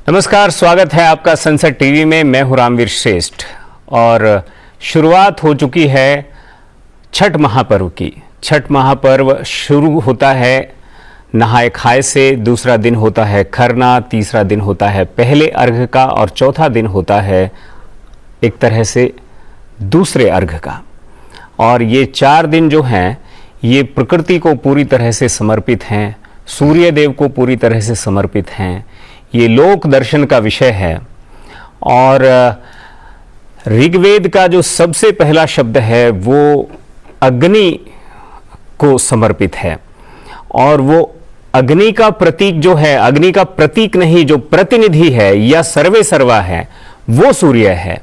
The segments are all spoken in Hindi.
नमस्कार, स्वागत है आपका सनसेट टीवी में। मैं हूं रामवीर श्रेष्ठ और शुरुआत हो चुकी है छठ महापर्व की। छठ महापर्व शुरू होता है नहाए खाए से, दूसरा दिन होता है खरना, तीसरा दिन होता है पहले अर्घ का और चौथा दिन होता है एक तरह से दूसरे अर्घ का। और ये 4 दिन जो हैं ये प्रकृति को पूरी तरह से समर्पित हैं, सूर्य देव को पूरी तरह से समर्पित हैं। ये लोक दर्शन का विषय है और ऋग्वेद का जो सबसे पहला शब्द है वो अग्नि को समर्पित है और वो अग्नि का प्रतीक जो है, अग्नि का प्रतीक नहीं, जो प्रतिनिधि है या सर्वे सर्वा है, वो सूर्य है।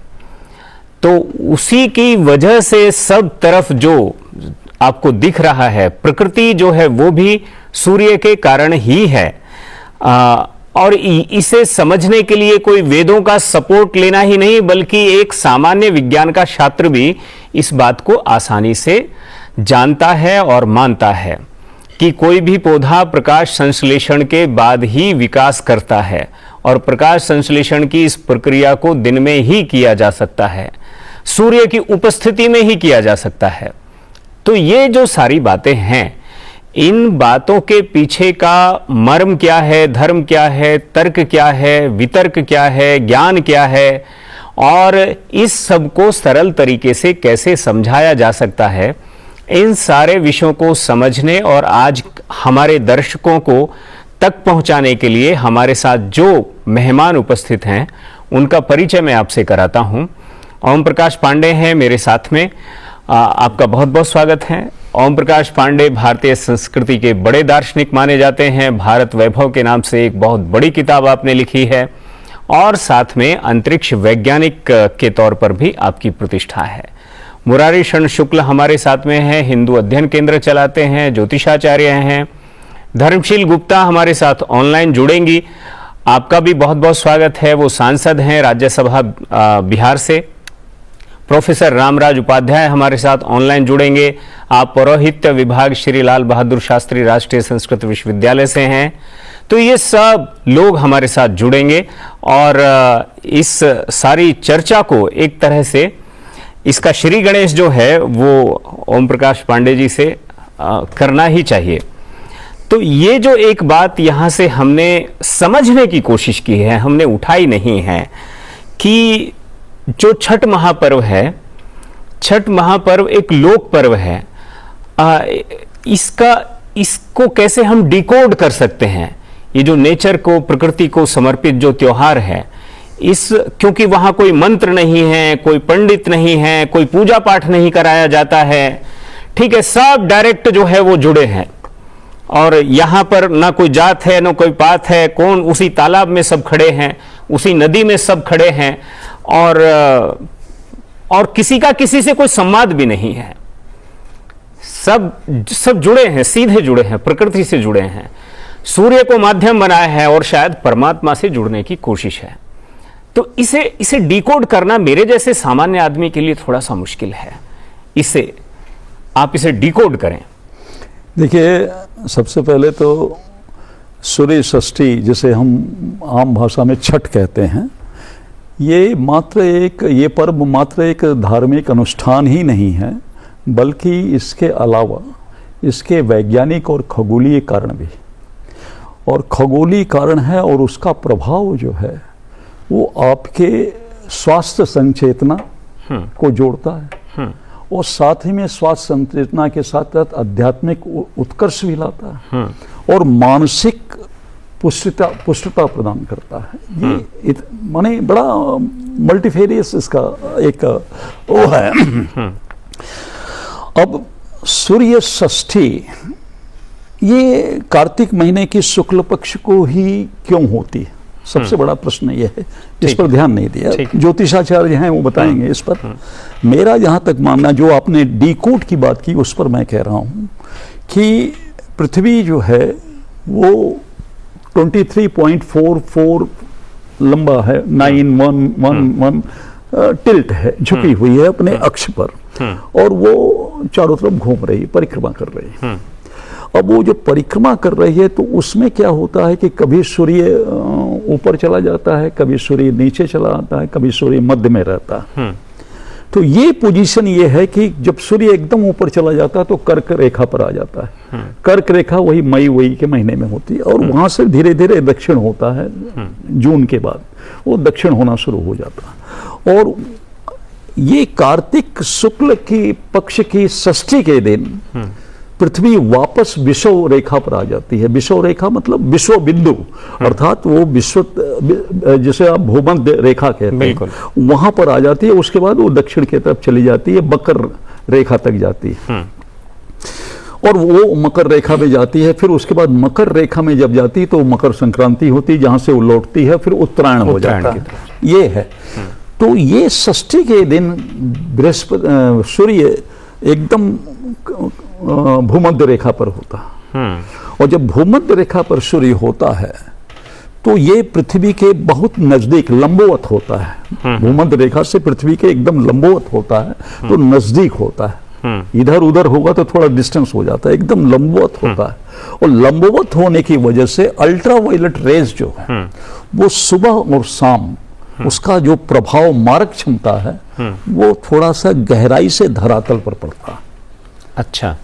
तो उसी की वजह से सब तरफ जो आपको दिख रहा है, प्रकृति जो है वो भी सूर्य के कारण ही है। और इसे समझने के लिए कोई वेदों का सपोर्ट लेना ही नहीं, बल्कि एक सामान्य विज्ञान का छात्र भी इस बात को आसानी से जानता है और मानता है कि कोई भी पौधा प्रकाश संश्लेषण के बाद ही विकास करता है और प्रकाश संश्लेषण की इस प्रक्रिया को दिन में ही किया जा सकता है, सूर्य की उपस्थिति में ही किया जा सकता है। तो ये जो सारी बातें हैं, इन बातों के पीछे का मर्म क्या है, धर्म क्या है, तर्क क्या है, वितर्क क्या है, ज्ञान क्या है और इस सब को सरल तरीके से कैसे समझाया जा सकता है, इन सारे विषयों को समझने और आज हमारे दर्शकों को तक पहुंचाने के लिए हमारे साथ जो मेहमान उपस्थित हैं उनका परिचय मैं आपसे कराता हूं। ओम प्रकाश पांडे हैं मेरे साथ में। आपका बहुत बहुत स्वागत है। ओम प्रकाश पांडे भारतीय संस्कृति के बड़े दार्शनिक माने जाते हैं। भारत वैभव के नाम से एक बहुत बड़ी किताब आपने लिखी है और साथ में अंतरिक्ष वैज्ञानिक के तौर पर भी आपकी प्रतिष्ठा है। मुरारी शरण शुक्ल हमारे साथ में है, हिंदू अध्ययन केंद्र चलाते हैं, ज्योतिषाचार्य हैं। धर्मशील गुप्ता हमारे साथ ऑनलाइन जुड़ेंगी, आपका भी बहुत बहुत स्वागत है। वो सांसद हैं राज्यसभा बिहार से। प्रोफेसर रामराज उपाध्याय हमारे साथ ऑनलाइन जुड़ेंगे। आप पौरोहित्य विभाग श्री लाल बहादुर शास्त्री राष्ट्रीय संस्कृत विश्वविद्यालय से हैं। तो ये सब लोग हमारे साथ जुड़ेंगे और इस सारी चर्चा को एक तरह से इसका श्री गणेश जो है वो ओम प्रकाश पांडे जी से करना ही चाहिए। तो ये जो एक बात यहाँ से हमने समझने की कोशिश की है, हमने उठाई नहीं है कि जो छठ महापर्व है, छठ महापर्व एक लोक पर्व है। इसको कैसे हम डिकोड कर सकते हैं? ये जो नेचर को, प्रकृति को समर्पित जो त्योहार है, क्योंकि वहां कोई मंत्र नहीं है, कोई पंडित नहीं है, कोई पूजा पाठ नहीं कराया जाता है, ठीक है, सब डायरेक्ट जो है वो जुड़े हैं और यहां पर ना कोई जात है ना कोई पात है। कौन उसी तालाब में सब खड़े हैं, उसी नदी में सब खड़े हैं और किसी का किसी से कोई संवाद भी नहीं है। सब जुड़े हैं, सीधे जुड़े हैं, प्रकृति से जुड़े हैं, सूर्य को माध्यम बनाया है और शायद परमात्मा से जुड़ने की कोशिश है। तो इसे डिकोड करना मेरे जैसे सामान्य आदमी के लिए थोड़ा सा मुश्किल है। आप इसे डिकोड करें। देखिए, सबसे पहले तो सूर्य षष्ठी, जिसे हम आम भाषा में छठ कहते हैं, ये पर्व मात्र एक धार्मिक अनुष्ठान ही नहीं है, बल्कि इसके अलावा इसके वैज्ञानिक और खगोलीय कारण भी, और खगोलीय कारण है और उसका प्रभाव जो है वो आपके स्वास्थ्य संचेतना को जोड़ता है और साथ ही में स्वास्थ्य संचेतना के साथ साथ आध्यात्मिक उत्कर्ष भी लाता है और मानसिक पुष्टता प्रदान करता है। ये माने बड़ा मल्टीफेरियस इसका एक वो है। अब सूर्य षष्ठी ये कार्तिक महीने की शुक्ल पक्ष को ही क्यों होती है, सबसे बड़ा प्रश्न ये है। इस पर ध्यान नहीं दिया, ज्योतिषाचार्य हैं वो बताएंगे इस पर। मेरा जहाँ तक मानना, जो आपने डिकोड की बात की उस पर मैं कह रहा हूँ कि पृथ्वी जो है वो 23.44 लंबा है, 911 टिल्ट है, झुकी हुई है अपने अक्ष पर, और वो चारों तरफ घूम रही है, परिक्रमा कर रही है। अब वो जो परिक्रमा कर रही है तो उसमें क्या होता है कि कभी सूर्य ऊपर चला जाता है, कभी सूर्य नीचे चला आता है, कभी सूर्य मध्य में रहता है। तो ये पोजीशन ये है कि जब सूर्य एकदम ऊपर चला जाता है तो कर्क रेखा पर आ जाता है। कर्क रेखा वही मई के महीने में होती है, और वहां से धीरे धीरे दक्षिण होता है। जून के बाद वो दक्षिण होना शुरू हो जाता है, और ये कार्तिक शुक्ल की पक्ष की षष्ठी के दिन पृथ्वी वापस विषुव रेखा पर आ जाती है। विषुव रेखा मतलब विश्व बिंदु, अर्थात वो विश्व जिसे आप भूमध्य रेखा कहते हैं, वहां पर आ जाती है। उसके बाद वो दक्षिण की तरफ चली जाती है, मकर रेखा तक जाती है, और वो मकर रेखा में जाती है। फिर उसके बाद मकर रेखा में जब जाती है तो मकर संक्रांति होती है, जहां से वो लौटती है, फिर उत्तरायण हो जाता है। ये है। तो ये षष्ठी के दिन बृहस्पति सूर्य एकदम भूमध्य रेखा पर होता है, और जब भूमध्य रेखा पर सूर्य होता है तो ये पृथ्वी के बहुत नजदीक लंबवत होता है। भूमध्य रेखा से पृथ्वी के एकदम लंबवत होता है, तो नजदीक होता है। इधर उधर होगा तो थोड़ा डिस्टेंस हो जाता है, एकदम लंबवत होता है। और लंबवत होने की वजह से अल्ट्रावायलेट रेज जो है वो सुबह और शाम उसका जो प्रभाव मारक क्षमता है वो थोड़ा सा गहराई से धरातल पर पड़ता है। अच्छा।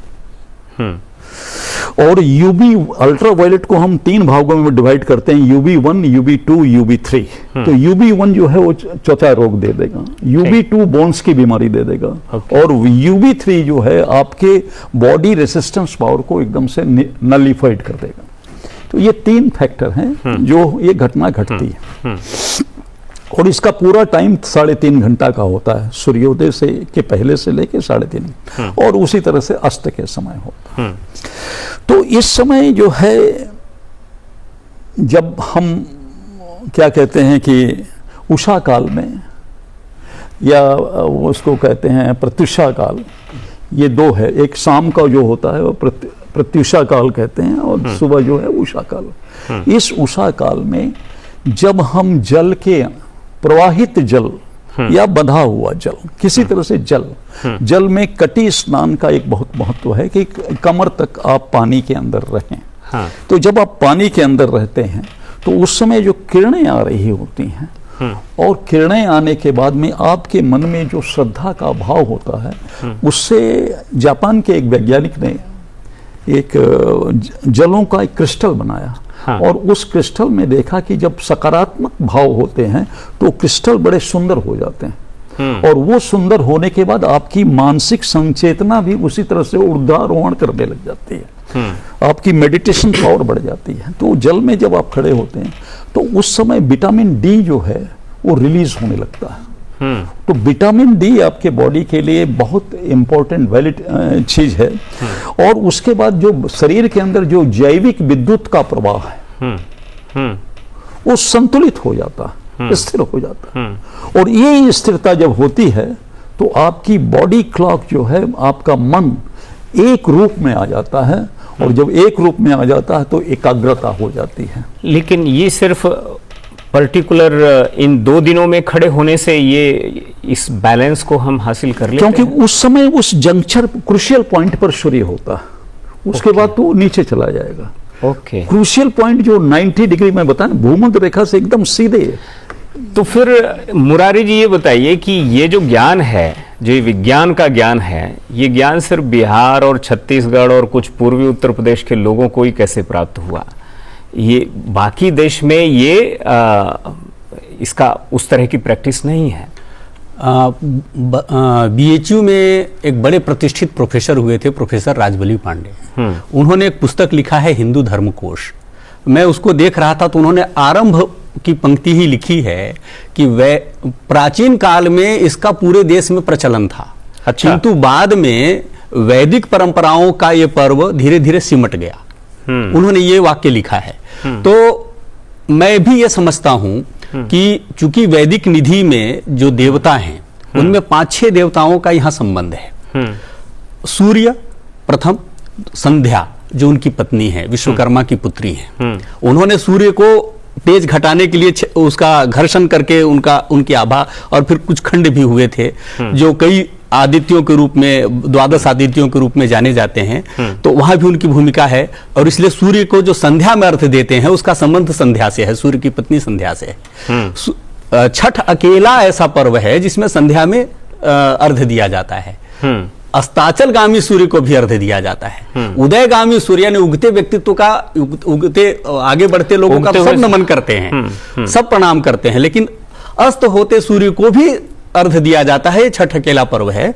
और यूबी अल्ट्रावायलेट को हम 3 भागों में डिवाइड करते हैं, UV1, UV2, UV3। तो UV1 जो है वो त्वचा रोग दे देगा, UV2 बोन्स की बीमारी दे देगा, और UV3 जो है आपके बॉडी रेसिस्टेंस पावर को एकदम से नलिफाइड कर देगा। तो ये 3 फैक्टर हैं जो ये घटना घटती है, और इसका पूरा टाइम 3.5 घंटा का होता है, सूर्योदय से के पहले से लेके 3.5, और उसी तरह से अस्त के समय होता है। तो इस समय जो है जब हम क्या कहते हैं कि उषा काल में, या उसको कहते हैं प्रत्युषा काल, ये 2 है। एक शाम का जो होता है वो प्रत्युषा काल कहते हैं, और सुबह जो है उषा काल। इस उषा काल में जब हम जल के प्रवाहित जल या बंधा हुआ जल, किसी तरह से जल में कटी स्नान का एक बहुत महत्व है कि कमर तक आप पानी के अंदर रहें। तो जब आप पानी के अंदर रहते हैं तो उस समय जो किरणें आ रही होती हैं, और किरणें आने के बाद में आपके मन में जो श्रद्धा का भाव होता है, उससे जापान के एक वैज्ञानिक ने एक जलों का एक क्रिस्टल बनाया। और उस क्रिस्टल में देखा कि जब सकारात्मक भाव होते हैं तो क्रिस्टल बड़े सुंदर हो जाते हैं, और वो सुंदर होने के बाद आपकी मानसिक संचेतना भी उसी तरह से ऊर्ध्वारोहण करने लग जाती है, आपकी मेडिटेशन पावर बढ़ जाती है। तो जल में जब आप खड़े होते हैं तो उस समय विटामिन डी जो है वो रिलीज होने लगता है। तो विटामिन डी आपके बॉडी के लिए बहुत इंपॉर्टेंट वैलिड चीज है। और उसके बाद जो शरीर के अंदर जो जैविक विद्युत का प्रवाह है वो संतुलित हो जाता है, स्थिर हो जाता है। और ये स्थिरता जब होती है तो आपकी बॉडी क्लॉक जो है, आपका मन एक रूप में आ जाता है, और जब एक रूप में आ जाता है तो एकाग्रता हो जाती है। लेकिन ये सिर्फ पर्टिकुलर इन 2 दिनों में खड़े होने से ये इस बैलेंस को हम हासिल कर लेते हैं? क्योंकि उस समय उस जंक्शन क्रूशियल पॉइंट पर सूर्य होता है, उसके बाद तो नीचे चला जाएगा। क्रूशियल पॉइंट जो 90 डिग्री में बताया, भूमध्य रेखा से एकदम सीधे। तो फिर मुरारी जी ये बताइए कि ये जो ज्ञान है, जो विज्ञान का ज्ञान है, ये ज्ञान सिर्फ बिहार और छत्तीसगढ़ और कुछ पूर्वी उत्तर प्रदेश के लोगों को ही कैसे प्राप्त हुआ? ये बाकी देश में ये इसका उस तरह की प्रैक्टिस नहीं है। BHU में एक बड़े प्रतिष्ठित प्रोफेसर हुए थे, प्रोफेसर राजबली पांडे। उन्होंने एक पुस्तक लिखा है हिंदू धर्मकोश। मैं उसको देख रहा था तो उन्होंने आरंभ की पंक्ति ही लिखी है कि प्राचीन काल में इसका पूरे देश में प्रचलन था। अच्छा। किंतु बाद में वैदिक परंपराओं का ये पर्व धीरे धीरे सिमट गया। उन्होंने ये वाक्य लिखा है। तो मैं भी ये समझता हूं कि चूंकि वैदिक निधि में जो देवता हैं उनमें 5-6 देवताओं का यहां संबंध है। सूर्य प्रथम, संध्या जो उनकी पत्नी है, विश्वकर्मा की पुत्री है, उन्होंने सूर्य को तेज घटाने के लिए उसका घर्षण करके उनकी आभा, और फिर कुछ खंड भी हुए थे जो कई आदित्यों के रूप में, द्वादश आदित्यों के रूप में जाने जाते हैं, तो वहां भी उनकी भूमिका है। और इसलिए सूर्य को जो संध्या में अर्थ देते हैं उसका संबंध संध्या से है, सूर्य की पत्नी संध्या से है। छठ अकेला ऐसा पर्व है जिसमें संध्या में अर्घ दिया जाता है। अस्ताचलगामी सूर्य को भी अर्घ दिया जाता है। उदयगामी सूर्य यानी उगते व्यक्तित्व का, उगते आगे बढ़ते लोगों का सब नमन करते हैं, सब प्रणाम करते हैं, लेकिन अस्त होते सूर्य को भी अर्घ दिया जाता है। छठ अकेला पर्व है।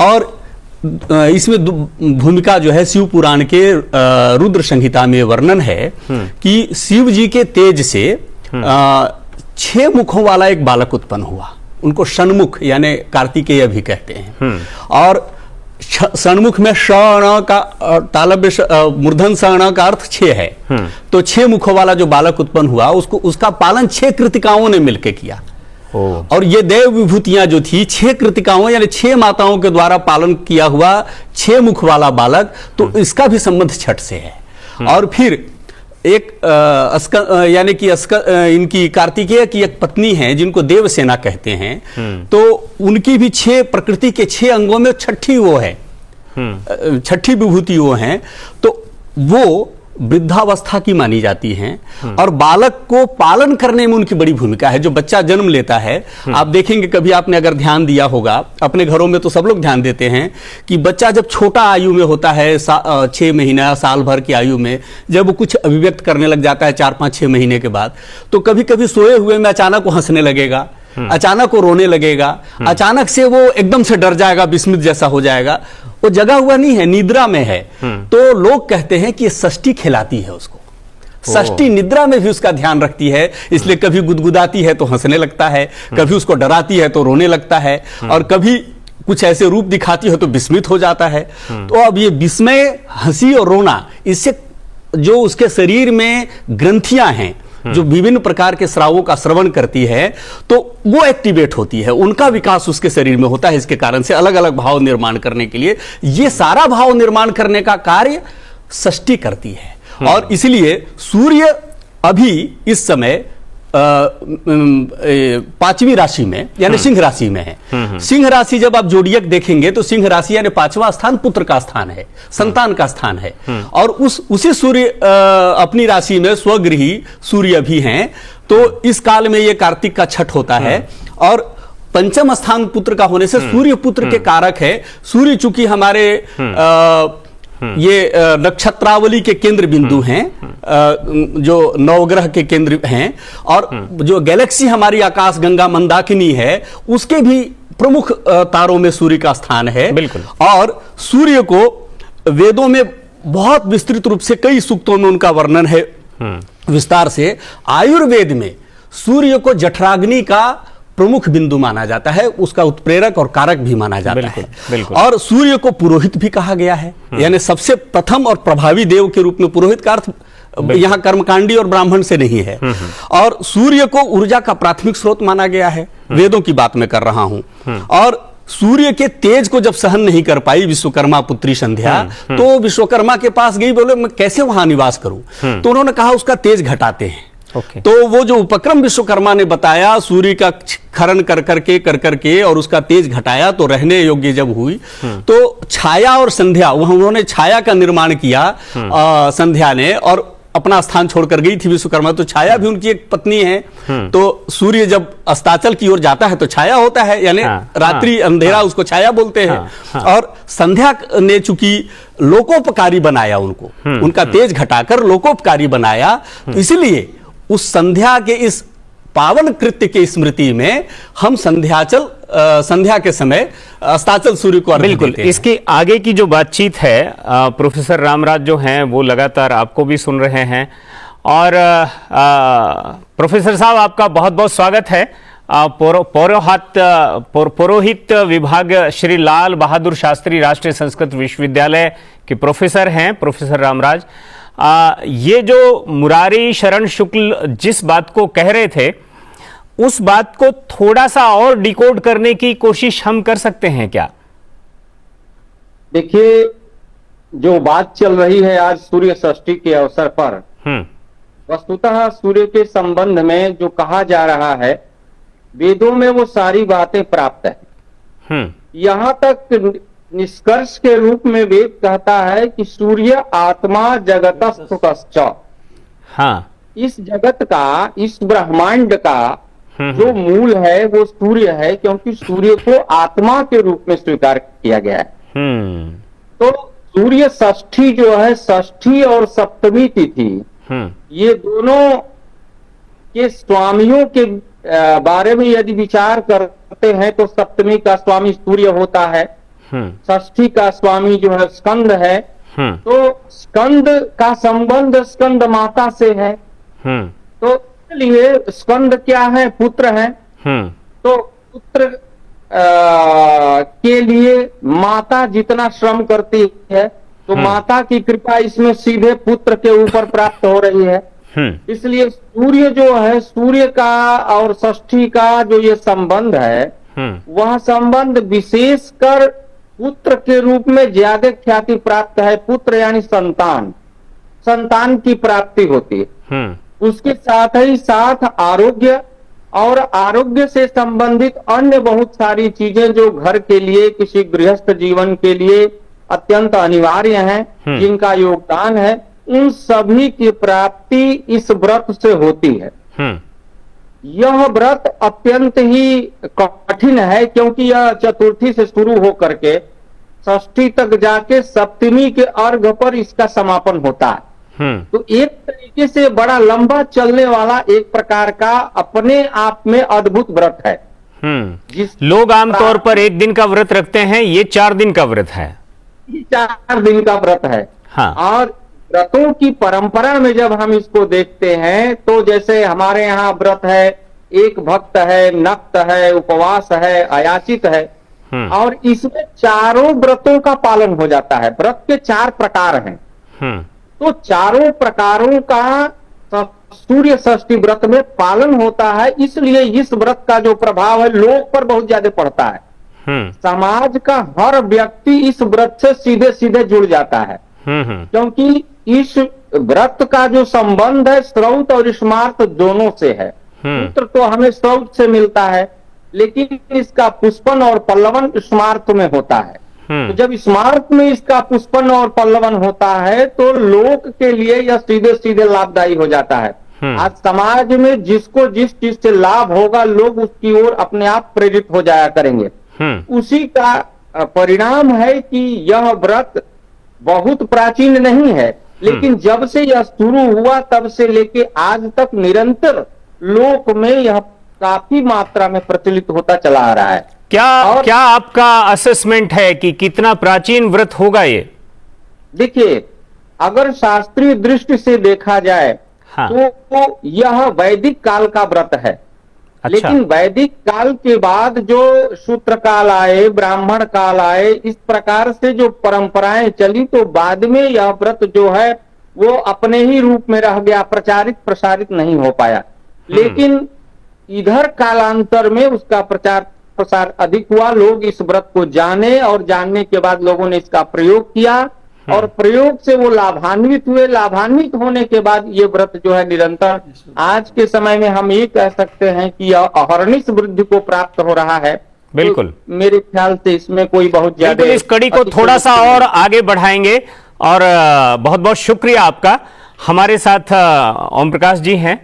और इसमें भूमिका जो है शिव पुराण के रुद्र संहिता में वर्णन है कि शिव जी के तेज से 6 मुखों वाला एक बालक उत्पन्न हुआ। उनको षण्मुख यानी कार्तिकेय भी कहते हैं। और षण्मुख में षण का तालव्य मूर्धन षण का अर्थ 6 है। तो 6 मुखों वाला जो बालक उत्पन्न हुआ उसका पालन 6 कृतिकाओं ने मिलकर किया। और ये देव विभूतियां जो थी 6 कृतिकाओं यानी 6 माताओं के द्वारा पालन किया हुआ 6 मुख वाला बालक, तो इसका भी संबंध छठ से है। और फिर एक यानी कि इनकी कार्तिकेय की एक पत्नी है जिनको देवसेना कहते हैं, तो उनकी भी 6 प्रकृति के 6 अंगों में छठी वो है, छठी विभूति वो है। तो वो वृद्धावस्था की मानी जाती हैं। और बालक को पालन करने में उनकी बड़ी भूमिका है। जो बच्चा जन्म लेता है, आप देखेंगे, कभी आपने अगर ध्यान दिया होगा, अपने घरों में तो सब लोग ध्यान देते हैं कि बच्चा जब छोटा आयु में होता है, 6 महीना साल भर की आयु में, जब वो कुछ अभिव्यक्त करने लग जाता है 4-5-6 महीने के बाद, तो कभी कभी सोए हुए में अचानक वो हंसने लगेगा, अचानक वो रोने लगेगा, अचानक से वो एकदम से डर जाएगा, विस्मित जैसा हो जाएगा। वो जगा हुआ नहीं है, निद्रा में है। तो लोग कहते हैं कि ये षष्ठी खिलाती है उसको। षष्ठी निद्रा में भी उसका ध्यान रखती है, इसलिए कभी गुदगुदाती है तो हंसने लगता है, कभी उसको डराती है तो रोने लगता है, और कभी कुछ ऐसे रूप दिखाती है तो विस्मित हो जाता है। तो अब ये विस्मय, हंसी और रोना, इससे जो उसके शरीर में ग्रंथियां हैं जो विभिन्न प्रकार के स्रावों का श्रवण करती है, तो वो एक्टिवेट होती है, उनका विकास उसके शरीर में होता है। इसके कारण से अलग अलग भाव निर्माण करने के लिए ये सारा भाव निर्माण करने का कार्य षष्ठी करती है। और इसलिए सूर्य अभी इस समय 5वीं राशि में यानी सिंह राशि में है। सिंह राशि जब आप जोडियक देखेंगे तो सिंह राशि यानी 5वां स्थान पुत्र का स्थान है, संतान का स्थान है। और उसी सूर्य अपनी राशि में स्वगृही सूर्य भी हैं। तो इस काल में ये कार्तिक का छठ होता है। और पंचम स्थान पुत्र का होने से सूर्य पुत्र के कारक है। सूर्य चूंकि हमारे ये नक्षत्रावली के केंद्र बिंदु हैं, जो नवग्रह के केंद्र हैं, और जो गैलेक्सी हमारी आकाश गंगा मंदाकिनी है उसके भी प्रमुख तारों में सूर्य का स्थान है। बिल्कुल। और सूर्य को वेदों में बहुत विस्तृत रूप से कई सूक्तों में उनका वर्णन है विस्तार से। आयुर्वेद में सूर्य को जठराग्नि का प्रमुख बिंदु माना जाता है, उसका उत्प्रेरक और कारक भी माना जाता है। बिल्कुल। और सूर्य को पुरोहित भी कहा गया है, यानी सबसे प्रथम और प्रभावी देव के रूप में पुरोहित का अर्थ यहाँ कर्मकांडी और ब्राह्मण से नहीं है। और सूर्य को ऊर्जा का प्राथमिक स्रोत माना गया है, वेदों की बात मैं कर रहा हूं। और सूर्य के तेज को जब सहन नहीं कर पाई विश्वकर्मा पुत्री संध्या, तो विश्वकर्मा के पास गई, बोले मैं कैसे वहां निवास करूं। तो उन्होंने कहा उसका तेज घटाते हैं। तो वो जो उपक्रम विश्वकर्मा ने बताया, सूर्य का खनन कर करके और उसका तेज घटाया, तो रहने योग्य जब हुई, तो छाया और संध्या, वहां उन्होंने छाया का निर्माण किया संध्या ने, और अपना स्थान छोड़कर गई थी विश्वकर्मा। तो छाया भी उनकी एक पत्नी है। तो सूर्य जब अस्ताचल की ओर जाता है तो छाया होता है, यानी रात्रि अंधेरा, उसको छाया बोलते हैं। और संध्या ने चूंकि लोकोपकारी बनाया उनको, उनका तेज घटाकर लोकोपकारी बनाया, तो इसलिए उस संध्या के इस पावन कृत्य की स्मृति में हम संध्या के समय अस्ताचल सूर्य को अर्घ्य देते हैं। इसके आगे की जो बातचीत है, प्रोफेसर रामराज जो हैं वो लगातार आपको भी सुन रहे हैं। और प्रोफेसर साहब, आपका बहुत बहुत स्वागत है। पुरोहित विभाग श्री लाल बहादुर शास्त्री राष्ट्रीय संस्कृत विश्वविद्यालय के प्रोफेसर हैं प्रोफेसर रामराज। ये जो मुरारी शरण शुक्ल जिस बात को कह रहे थे, उस बात को थोड़ा सा और डिकोड करने की कोशिश हम कर सकते हैं क्या? देखिए, जो बात चल रही है आज सूर्य षष्ठी के अवसर पर, वस्तुतः सूर्य के संबंध में जो कहा जा रहा है वेदों में वो सारी बातें प्राप्त है। यहाँ तक निष्कर्ष के रूप में वेद कहता है कि सूर्य आत्मा जगतस्थ। हाँ, इस जगत का, इस ब्रह्मांड का जो मूल है वो सूर्य है, क्योंकि सूर्य को आत्मा के रूप में स्वीकार किया गया है। तो सूर्य षष्ठी जो है, षष्ठी और सप्तमी तिथि, ये दोनों के स्वामियों के बारे में यदि विचार करते हैं तो सप्तमी का स्वामी सूर्य होता है, षष्ठी का स्वामी जो है स्कंद है। तो स्कंद का संबंध स्कंद माता से है। तो इसलिए स्कंद क्या है? पुत्र है। तो पुत्र के लिए माता जितना श्रम करती है, तो माता की कृपा इसमें सीधे पुत्र के ऊपर प्राप्त हो रही है। इसलिए सूर्य जो है, सूर्य का और षष्ठी का जो ये संबंध है, वह संबंध विशेषकर पुत्र के रूप में ज्यादा ख्याति प्राप्त है। पुत्र यानी संतान, संतान की प्राप्ति होती है। उसके साथ ही साथ आरोग्य, और आरोग्य से संबंधित अन्य बहुत सारी चीजें जो घर के लिए, किसी गृहस्थ जीवन के लिए अत्यंत अनिवार्य हैं, जिनका योगदान है, उन सभी की प्राप्ति इस व्रत से होती है। यह व्रत अत्यंत ही कठिन है, क्योंकि यह चतुर्थी से शुरू हो करके षष्ठी तक जाके सप्तमी के अर्घ पर इसका समापन होता है। तो एक तरीके से बड़ा लंबा चलने वाला एक प्रकार का अपने आप में अद्भुत व्रत है। जिस लोग आमतौर पर एक दिन का व्रत रखते हैं, ये 4 दिन का व्रत है। ये 4 दिन का व्रत है। हाँ। और व्रतों की परंपरा में जब हम इसको देखते हैं, तो जैसे हमारे यहाँ व्रत है, एक भक्त है, नक्त है, उपवास है, अयाचित है, और इसमें चारों व्रतों का पालन हो जाता है। व्रत के 4 प्रकार हैं। तो चारों प्रकारों का सूर्य षष्ठी व्रत में पालन होता है। इसलिए इस व्रत का जो प्रभाव है लोग पर बहुत ज्यादा पड़ता है। समाज का हर व्यक्ति इस व्रत से सीधे सीधे जुड़ जाता है, क्योंकि इस व्रत का जो संबंध है स्रौत और स्मार्त दोनों से है। पुत्र तो हमें स्रौत से मिलता है, लेकिन इसका पुष्पन और पल्लवन स्मार्त में होता है। तो जब स्मार्त में इसका पुष्पन और पल्लवन होता है, तो लोक के लिए यह सीधे सीधे लाभदायी हो जाता है। आज समाज में जिसको जिस चीज से लाभ होगा, लोग उसकी ओर अपने आप प्रेरित हो जाया करेंगे। उसी का परिणाम है कि यह व्रत बहुत प्राचीन नहीं है, लेकिन जब से यह शुरू हुआ तब से लेके आज तक निरंतर लोक में यह काफी मात्रा में प्रचलित होता चला आ रहा है। क्या आपका असेसमेंट है कि कितना प्राचीन व्रत होगा ये? देखिए, अगर शास्त्रीय दृष्टि से देखा जाए, हाँ। तो यह वैदिक काल का व्रत है। अच्छा। लेकिन वैदिक काल के बाद जो शूद्र काल आए, ब्राह्मण काल आए, इस प्रकार से जो परंपराएं चली, तो बाद में यह व्रत जो है वो अपने ही रूप में रह गया, प्रचारित प्रसारित नहीं हो पाया। लेकिन इधर कालांतर में उसका प्रचार प्रसार अधिक हुआ, लोग इस व्रत को जाने, और जानने के बाद लोगों ने इसका प्रयोग किया, और प्रयोग से वो लाभान्वित हुए। लाभान्वित होने के बाद ये व्रत जो है निरंतर आज के समय में हम ये कह सकते हैं कि यह अहर्निश वृद्धि को प्राप्त हो रहा है। बिल्कुल। तो मेरे ख्याल से इसमें कोई बहुत ज्यादा, इस कड़ी को थोड़ा सा और आगे बढ़ाएंगे, और बहुत बहुत शुक्रिया आपका। हमारे साथ ओम प्रकाश जी हैं,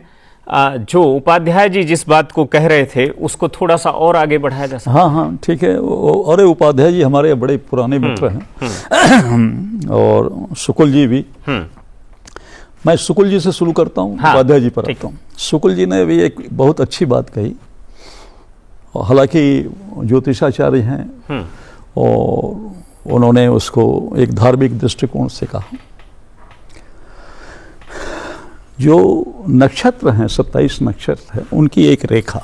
जो उपाध्याय जी जिस बात को कह रहे थे उसको थोड़ा सा और आगे बढ़ाया जा सकता है। हाँ, ठीक है। अरे उपाध्याय जी हमारे बड़े पुराने मित्र हैं, और शुक्ल जी भी। मैं शुक्ल जी से शुरू करता हूँ, हाँ, उपाध्याय जी पर आता हूँ। शुक्ल जी ने भी एक बहुत अच्छी बात कही, हालांकि ज्योतिषाचार्य हैं, और उन्होंने उसको एक धार्मिक दृष्टिकोण से कहा। जो नक्षत्र हैं, 27 नक्षत्र है, उनकी एक रेखा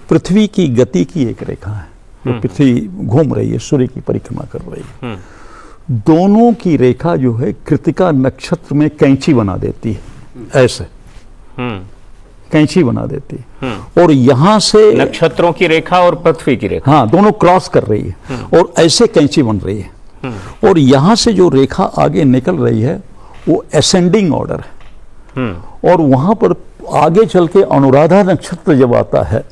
पृथ्वी की गति की एक रेखा है, जो पृथ्वी घूम रही है, सूर्य की परिक्रमा कर रही है। दोनों की रेखा जो है कृतिका नक्षत्र में कैंची बना देती है, ऐसे कैंची बना देती है, और यहां से नक्षत्रों की रेखा और पृथ्वी की रेखा, हाँ, दोनों क्रॉस कर रही है, और ऐसे कैंची बन रही है। और यहाँ से जो रेखा आगे निकल रही है वो असेंडिंग ऑर्डर है। और वहाँ पर आगे चल के अनुराधा नक्षत्र जब आता है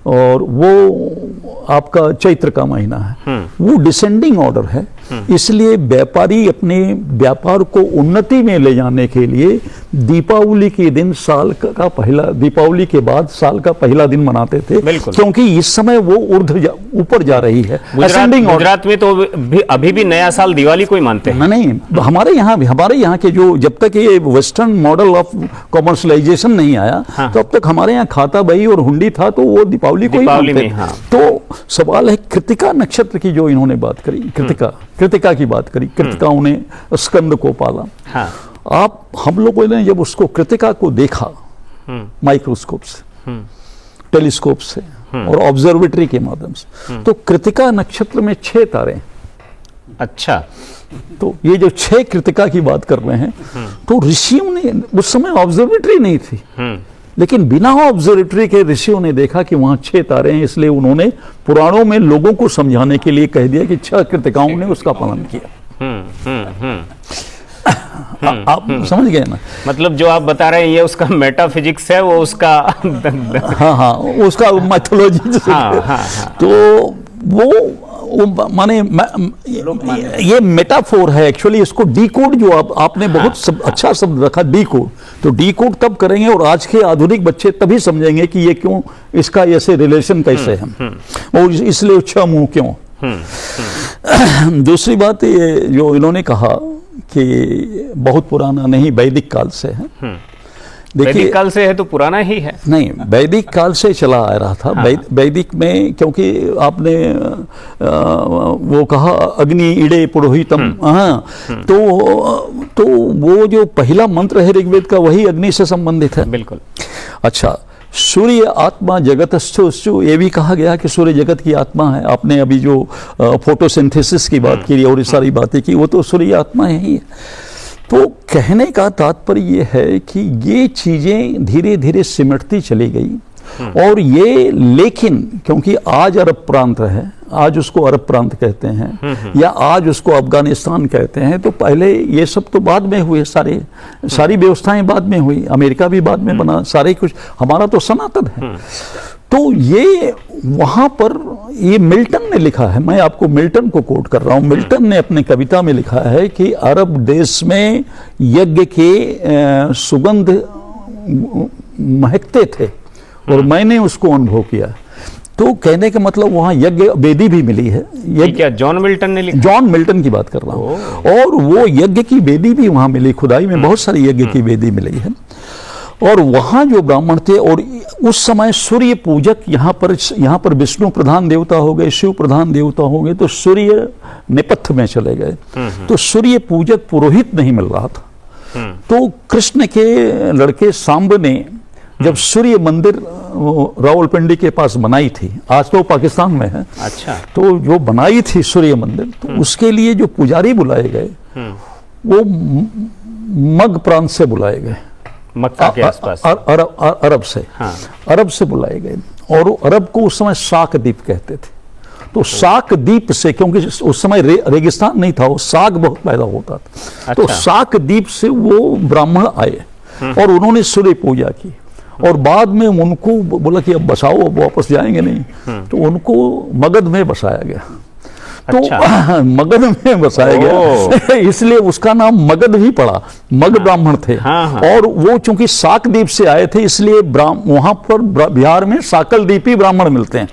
और वो आपका चैत्र का महीना है, वो डिसेंडिंग ऑर्डर है। इसलिए व्यापारी अपने व्यापार को उन्नति में ले जाने के लिए दीपावली के दिन साल का पहला, दीपावली के बाद साल का पहला दिन मनाते थे, क्योंकि इस समय वो ऊपर जा रही है। गुजरात में तो अभी भी नया साल दिवाली को ही मानते हैं। नहीं, हमारे यहाँ के जो, जब तक ये वेस्टर्न मॉडल ऑफ कॉमर्शलाइजेशन नहीं आया, हाँ। तब तक हमारे यहाँ खाता बही और हुंडी था, तो वो दीपावली को ही मानते। हाँ। तो सवाल है कृतिका नक्षत्र की जो इन्होंने बात करी, कृतिका की बात करी, कृतिकाओं ने स्कंद को पाला। हाँ। हम लोगों ने जब उसको कृतिका को देखा माइक्रोस्कोप से, टेलीस्कोप से और ऑब्जर्वेटरी के माध्यम से, तो कृतिका नक्षत्र में 6 तारे। अच्छा। तो ये जो 6 कृतिका की बात कर रहे हैं, तो ऋषियों ने, उस समय ऑब्जर्वेटरी नहीं थी, लेकिन बिना ऑब्जर्वेटरी के ऋषियों ने देखा कि वहां 6 तारे हैं, इसलिए उन्होंने पुराणों में लोगों को समझाने के लिए कह दिया कि 6 कृतिकाओं ने उसका पालन किया। आप समझ गए ना? मतलब जो आप बता रहे हैं ये उसका मेटाफिजिक्स है, वो उसका हाँ, उसका मैथोलॉजी। तो वो माने ये मेटाफोर है एक्चुअली। इसको डीकोड, जो आपने बहुत अच्छा शब्द रखा, डीकोड, तो डीकोड तब करेंगे और आज के आधुनिक बच्चे तभी समझेंगे कि ये क्यों, इसका ऐसे रिलेशन कैसे है और इसलिए 6 मुंह क्यों। दूसरी बात ये जो इन्होंने कहा कि बहुत पुराना नहीं, वैदिक काल से है। वैदिक काल से है तो पुराना ही है। नहीं, वैदिक काल से चला आ रहा था। हाँ। वैदिक में, क्योंकि आपने वो कहा अग्नि ईड़े पुरोहितम, हाँ, तो वो जो पहला मंत्र है ऋग्वेद का, वही अग्नि से संबंधित है। बिल्कुल। अच्छा, सूर्य आत्मा जगतस्थु, ये भी कहा गया कि सूर्य जगत की आत्मा है। आपने अभी जो फोटोसिंथेसिस की बात की और ये सारी बातें की, वो तो सूर्य आत्मा ही है। तो कहने का तात्पर्य ये है कि ये चीजें धीरे धीरे सिमटती चली गई। और ये, लेकिन क्योंकि आज अरब प्रांत है, आज उसको अरब प्रांत कहते हैं या आज उसको अफगानिस्तान कहते हैं, तो पहले ये सब तो बाद में हुए, सारी व्यवस्थाएं बाद में हुई, अमेरिका भी बाद में बना, सारे कुछ, हमारा तो सनातन है। तो ये वहां पर, ये मिल्टन ने लिखा है, मैं आपको मिल्टन को कोट कर रहा हूं। मिल्टन ने अपनी कविता में लिखा है कि अरब देश में यज्ञ के सुगंध महकते थे और मैंने उसको अनुभव किया। तो कहने का मतलब वहां यज्ञ वेदी भी मिली है। क्या जॉन मिल्टन ने लिखा? जॉन मिल्टन की बात कर रहा हूं। और वो यज्ञ की वेदी भी वहां मिली, खुदाई में बहुत सारी यज्ञ की वेदी मिली है। और वहां जो ब्राह्मण थे, और उस समय सूर्य पूजक, यहाँ पर विष्णु प्रधान देवता हो गए, शिव प्रधान देवता हो गए, तो सूर्य नेपथ्य में चले गए। तो सूर्य पूजक पुरोहित नहीं मिल रहा था। तो कृष्ण के लड़के सांब ने जब सूर्य मंदिर रावलपिंडी के पास बनाई थी, आज तो पाकिस्तान में है। अच्छा। तो जो बनाई थी सूर्य मंदिर, तो उसके लिए जो पुजारी बुलाए गए वो मग प्रांत से बुलाए गए, मक्का के आसपास, अरब से। हाँ। अरब से बुलाए गए। और अरब को उस समय साक द्वीप कहते थे। तो साक द्वीप से, क्योंकि उस समय रेगिस्तान नहीं था, वो साग बहुत पैदा होता था। अच्छा। तो साक द्वीप से वो ब्राह्मण आए और उन्होंने सूर्य पूजा की। और बाद में उनको बोला कि अब बसाओ, अब वापस जाएंगे नहीं। तो उनको मगध में बसाया गया। अच्छा। तो मगध में बसाया गया, इसलिए उसका नाम मगध भी पड़ा। मग ब्राह्मण थे। हाँ। और वो चूंकि साक द्वीप से आए थे, इसलिए वहां पर बिहार में साकल द्वीपी ब्राह्मण मिलते हैं।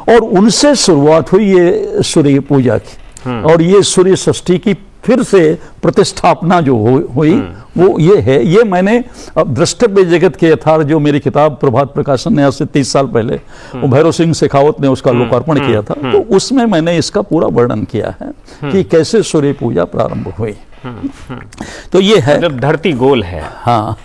और उनसे शुरुआत हुई ये सूर्य पूजा की। और ये सूर्य षष्ठी की फिर से प्रतिष्ठापना जो हुई वो ये है। ये मैंने अब द्रष्टव्य जगत के यथार्थ, जो मेरी किताब प्रभात प्रकाशन ने आज से 30 साल पहले भैरव सिंह शेखावत ने उसका लोकार्पण किया था, तो उसमें मैंने इसका पूरा वर्णन किया है कि कैसे सूर्य पूजा प्रारंभ हुई। तो ये है, मतलब धरती गोल है। हाँ।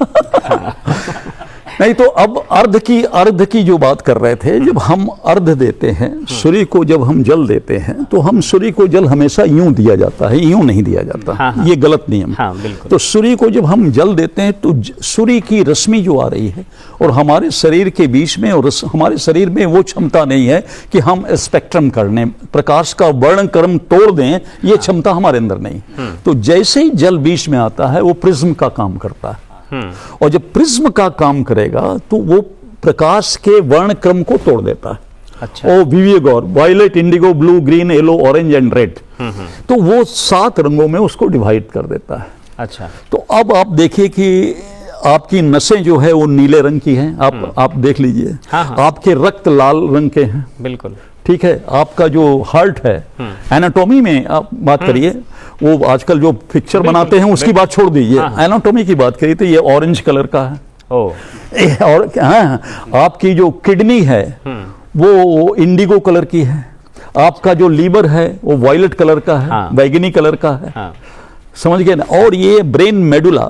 नहीं तो अब अर्ध की जो बात कर रहे थे, जब हम अर्ध देते हैं सूर्य को, जब हम जल देते हैं तो हम सूर्य को जल हमेशा यूं दिया जाता है, यूं नहीं दिया जाता। हाँ, हाँ। ये गलत नियम। हाँ, बिल्कुल। तो सूर्य को जब हम जल देते हैं तो सूर्य की रश्मि जो आ रही है और हमारे शरीर के बीच में, और हमारे शरीर में वो क्षमता नहीं है कि हम स्पेक्ट्रम करने, प्रकाश का वर्ण क्रम तोड़ दें, ये क्षमता हमारे अंदर नहीं। तो जैसे ही जल बीच में आता है वो प्रिज्म का काम करता है, और जब प्रिज्म का काम करेगा तो वो प्रकाश के वर्ण क्रम को तोड़ देता है। अच्छा। ओ विविए गौर, violet, indigo, blue, green, yellow, orange and red, तो वो 7 रंगों में उसको डिवाइड कर देता है। अच्छा। तो अब आप देखिए कि आपकी नसें जो है वो नीले रंग की हैं, आप देख लीजिए। हाँ, हाँ। आपके रक्त लाल रंग के हैं, बिल्कुल। ठीक है। आपका जो हार्ट है, एनाटॉमी में आप बात करिए, वो आजकल जो पिक्चर बनाते हैं उसकी बात छोड़ दीजिए, एनाटॉमी की बात करिए तो ये ऑरेंज कलर का है। और हाँ, आपकी जो किडनी है वो इंडिगो कलर की है, आपका जो लीवर है वो वायलेट कलर का है, हाँ। बैगनी कलर का है। हाँ। समझ गए ना। और ये ब्रेन मेडुला,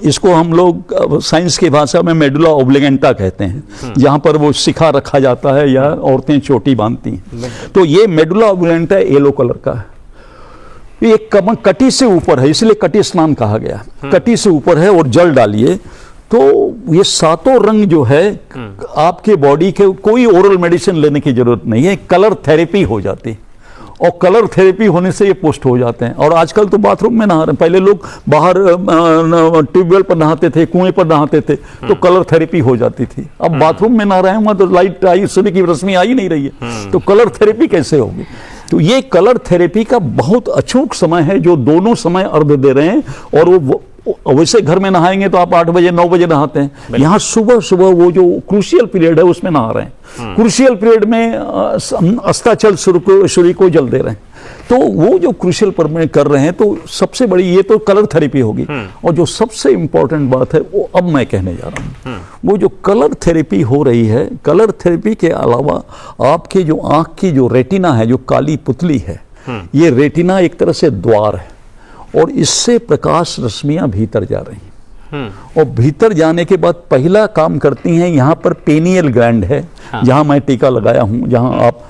इसको हम लोग साइंस की भाषा में मेडुला ओब्लिगेंटा कहते हैं, जहां पर वो शिखा रखा जाता है या औरतें चोटी बांधती हैं। तो ये मेडुला ओब्लिगेंटा येलो कलर का है, ये कटी से ऊपर है, इसलिए कटी स्नान कहा गया। कटी से ऊपर है और जल डालिए तो ये 7 रंग जो है आपके बॉडी के, कोई ओरल मेडिसिन लेने की जरूरत नहीं है, कलर थेरेपी हो जाती है। और कलर थेरेपी होने से ये पुष्ट हो जाते हैं। और आजकल तो बाथरूम में नहा रहे हैं, पहले लोग बाहर ट्यूबवेल पर नहाते थे, कुएं पर नहाते थे, तो कलर थेरेपी हो जाती थी। अब बाथरूम में नहा रहे हैं, वहां तो लाइट आई, सूर्य की रश्मि आ ही नहीं रही है, तो कलर थेरेपी कैसे होगी। तो ये कलर थेरेपी का बहुत अचूक समय है, जो दोनों समय अर्घ दे रहे हैं। और वो वैसे घर में नहाएंगे तो आप 8 बजे 9 बजे नहाते हैं, यहाँ सुबह सुबह वो जो क्रूशियल पीरियड है उसमें नहा रहे हैं। क्रूशियल पीरियड में अस्ताचल सूर्य को जल दे रहे हैं, तो वो जो क्रूशियल पर में कर रहे हैं, तो सबसे बड़ी ये तो कलर थेरेपी होगी। और जो सबसे इंपॉर्टेंट बात है वो अब मैं कहने जा रहा हूँ, वो जो कलर थेरेपी हो रही है, कलर थेरेपी के अलावा आपके जो आंख की जो रेटिना है, जो काली पुतली है, ये रेटिना एक तरह से द्वार है, और इससे प्रकाश रश्मियां भीतर जा रही हैं। और भीतर जाने के बाद पहला काम करती हैं, यहाँ पर पेनियल ग्लैंड है, जहाँ मैं टीका लगाया हूँ, जहाँ आप,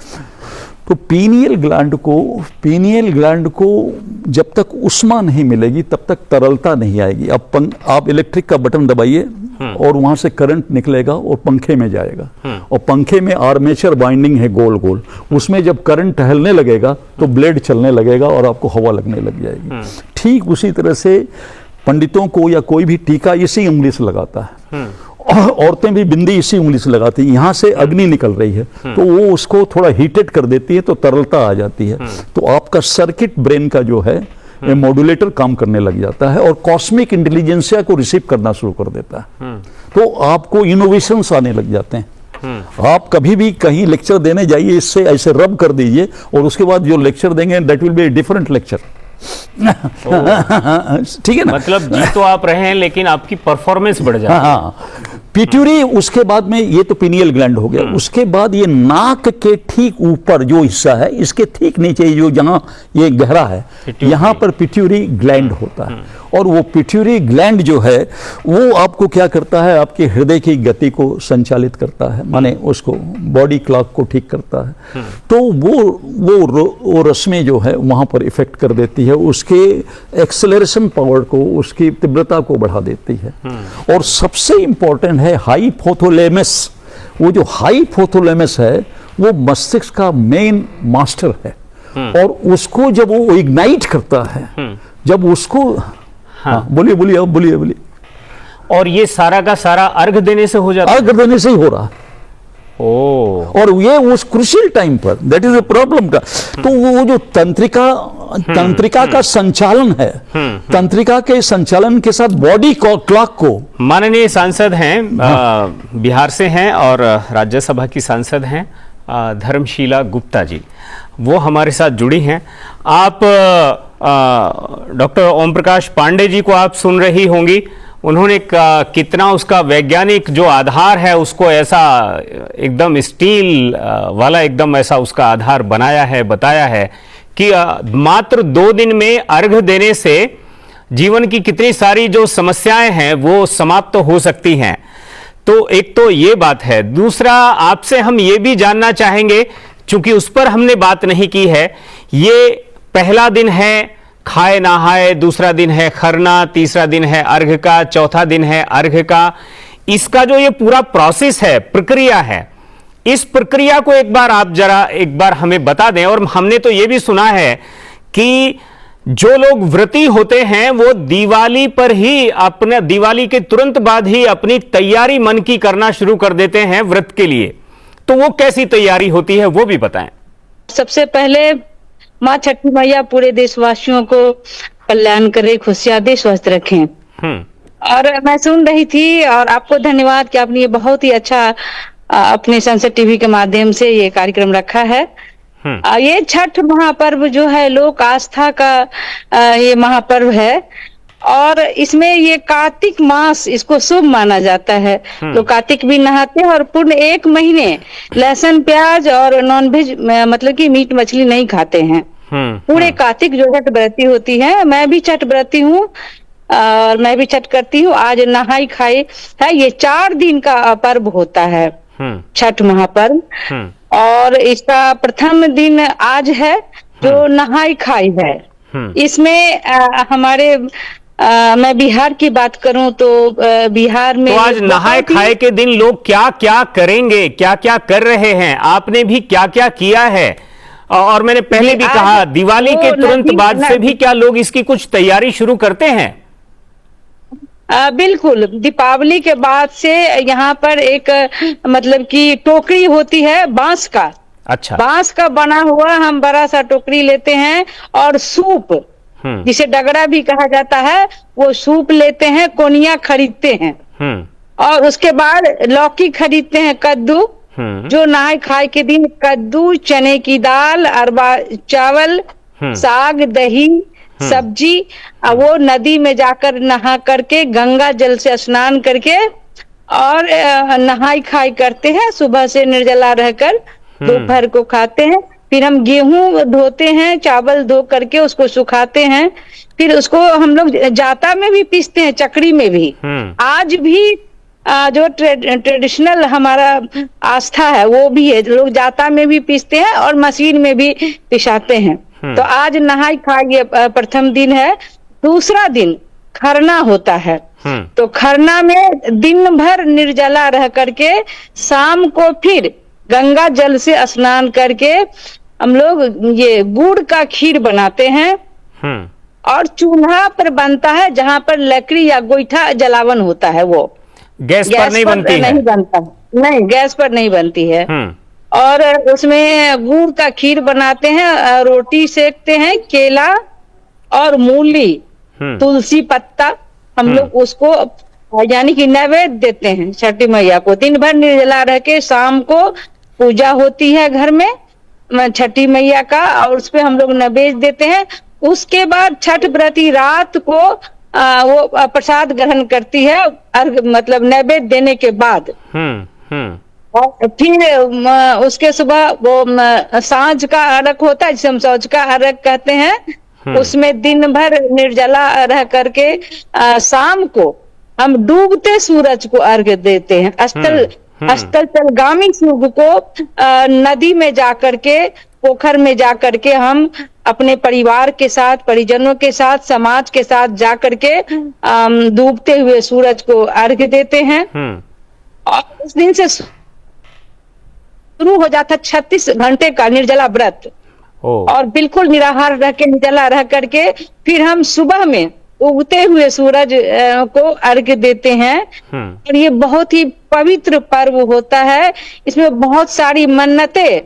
तो पीनियल ग्लैंड को जब तक उष्मा नहीं मिलेगी तब तक तरलता नहीं आएगी। अब आप इलेक्ट्रिक का बटन दबाइए और वहां से करंट निकलेगा और पंखे में जाएगा, और पंखे में आर्मेचर बाइंडिंग है गोल गोल, उसमें जब करंट टहलने लगेगा तो ब्लेड चलने लगेगा और आपको हवा लगने लग जाएगी। ठीक उसी तरह से पंडितों को या कोई भी टीका इसी उंगली से लगाता है, औरतें भी बिंदी इसी उंगली से लगाती हैं। यहाँ से अग्नि निकल रही है तो वो उसको थोड़ा हीटेड कर देती है, तो तरलता आ जाती है। तो आपका सर्किट ब्रेन का जो है मॉड्यूलेटर काम करने लग जाता है और कॉस्मिक इंटेलिजेंसिया को रिसीव करना शुरू कर देता है। तो आपको इनोवेशंस आने लग जाते हैं। आप कभी भी कहीं लेक्चर देने जाइए, इससे ऐसे रब कर दीजिए और उसके बाद जो लेक्चर देंगे that will be a different lecture. ठीक है ना। मतलब जी तो आप रहे हैं लेकिन आपकी परफॉर्मेंस बढ़ जाती है। हाँ, पिट्यूरी, उसके बाद में ये तो पिनियल ग्लैंड हो गया। उसके बाद ये नाक के ठीक ऊपर जो हिस्सा है, इसके ठीक नीचे जो जहां ये गहरा है, यहां पर पिट्यूरी ग्लैंड होता है। और वो पिट्यूरी ग्लैंड जो है वो आपको क्या करता है, आपके हृदय की गति को संचालित करता है, माने उसको बॉडी क्लॉक को ठीक करता है। तो वो रश्मि जो है वहां पर इफेक्ट कर देती है, उसके एक्सेलरेशन पावर को, उसकी तीव्रता को बढ़ा देती है। और सबसे इंपॉर्टेंट है हाइपोथैलेमस। वो जो हाइपोथैलेमस है वो मस्तिष्क का मेन मास्टर है, और उसको जब वो इग्नाइट करता है, जब उसको हाँ, बोलिए अब बोलिए। और ये सारा का सारा अर्घ देने से हो जाता है? अर्घ देने से ही हो रहा है। और ये उस क्रूशियल टाइम पर, दैट इज ए प्रॉब्लम का। तो वो जो तंत्रिका का संचालन है, तंत्रिका के संचालन के साथ बॉडी क्लॉक को, माननीय सांसद हैं, बिहार से हैं और राज्यसभा की सांसद हैं धर्मशीला गुप्ता जी, वो हमारे साथ जुड़ी हैं। आप डॉक्टर ओम प्रकाश पांडे जी को आप सुन रही होंगी, उन्होंने कितना उसका वैज्ञानिक जो आधार है उसको ऐसा एकदम स्टील वाला एकदम ऐसा उसका आधार बनाया है, बताया है कि मात्र 2 दिन में अर्घ देने से जीवन की कितनी सारी जो समस्याएं हैं वो समाप्त हो सकती हैं। तो एक तो ये बात है, दूसरा आपसे हम ये भी जानना चाहेंगे, चूंकि उस पर हमने बात नहीं की है, ये पहला दिन है खाए नहाए, दूसरा दिन है खरना, तीसरा दिन है अर्घ का, चौथा दिन है अर्घ का। इसका जो ये पूरा प्रोसेस है, प्रक्रिया है, इस प्रक्रिया को एक बार हमें बता दें। और हमने तो ये भी सुना है कि जो लोग व्रती होते हैं वो दिवाली पर ही, अपने दिवाली के तुरंत बाद ही अपनी तैयारी मन की करना शुरू कर देते हैं व्रत के लिए। तो वो कैसी तैयारी होती है वो भी बताएं। सबसे पहले माँ छठी मैया पूरे देशवासियों को कल्याण करे, खुशियां दे, स्वस्थ रखें। और मैं सुन रही थी, और आपको धन्यवाद कि आपने ये बहुत ही अच्छा अपने संसद टीवी के माध्यम से ये कार्यक्रम रखा है। ये छठ महापर्व जो है लोक आस्था का ये महापर्व है, और इसमें ये कार्तिक मास इसको शुभ माना जाता है। लोग कार्तिक भी नहाते हैं और पूर्ण 1 महीने लहसुन प्याज और नॉनवेज मतलब कि मीट मछली नहीं खाते हैं। पूरे कार्तिक जो छठ व्रती होती है, मैं भी छठ व्रती हूँ और मैं भी छठ करती हूँ। आज नहाई खाई है, ये 4 दिन का पर्व होता है छठ महापर्व। और इसका प्रथम दिन आज है जो नहाई खाई है। इसमें हमारे मैं बिहार की बात करूं तो बिहार में तो आज नहाए खाए के दिन लोग क्या क्या करेंगे, क्या क्या कर रहे हैं, आपने भी क्या क्या किया है? और मैंने पहले भी कहा दिवाली के तुरंत बाद से भी क्या लोग इसकी कुछ तैयारी शुरू करते हैं? बिल्कुल, दीपावली के बाद से यहाँ पर एक मतलब कि टोकरी होती है बांस का। अच्छा। बांस का बना हुआ हम बड़ा सा टोकरी लेते हैं, और सूप जिसे डगरा भी कहा जाता है, वो सूप लेते हैं, कोनिया खरीदते हैं, और उसके बाद लौकी खरीदते हैं, कद्दू, जो नहाय खाए के दिन कद्दू, चने की दाल, अरबा चावल, साग, दही, सब्जी, वो नदी में जाकर नहा करके गंगा जल से स्नान करके और नहाई खाई करते हैं। सुबह से निर्जला रहकर दोपहर को खाते हैं। फिर हम गेहूं धोते हैं, चावल धो करके उसको सुखाते हैं, फिर उसको हम लोग जाता में भी पीसते हैं, चकड़ी में भी। आज भी जो ट्रेडिशनल हमारा आस्था है वो भी है, लोग जाता में भी पीसते हैं और मशीन में भी पिसाते हैं। तो आज नहाई खाई प्रथम दिन है। दूसरा दिन खरना होता है। तो खरना में दिन भर निर्जला रह करके शाम को फिर गंगा जल से स्नान करके हम लोग ये गुड़ का खीर बनाते हैं, और चूल्हा पर बनता है जहाँ पर लकड़ी या गोईठा जलावन होता है, वो गैस पर नहीं बनती है। नहीं बनता, नहीं गैस पर नहीं बनती है। और उसमें गुड़ का खीर बनाते हैं, रोटी सेकते हैं, केला और मूली, तुलसी पत्ता, हम लोग उसको यानी कि नैवेद्य देते हैं छठी मैया को। दिन भर निर्जला रह के शाम को पूजा होती है घर में छठी मैया का, और उस पे हम लोग नैवेद्य देते हैं। उसके बाद छठ व्रती रात को वो प्रसाद ग्रहण करती है, मतलब नैवेद्य देने के बाद। और फिर उसके सुबह वो सांझ का अर्घ होता है, जिसे हम सांझ का अर्घ कहते हैं। उसमें दिन भर निर्जला रह करके शाम को हम डूबते सूरज को अर्घ देते हैं। अस्ताचलगामी सूर्य को नदी में जाकर के, पोखर में जाकर के हम अपने परिवार के साथ, परिजनों के साथ, समाज के साथ जाकर के डूबते हुए सूरज को अर्घ देते हैं। और उस दिन से शुरू हो जाता 36 घंटे का निर्जला व्रत, और बिल्कुल निराहार रह के निर्जला रह करके फिर हम सुबह में उगते हुए सूरज को अर्घ देते हैं। और ये बहुत ही पवित्र पर्व होता है। इसमें बहुत सारी मन्नतें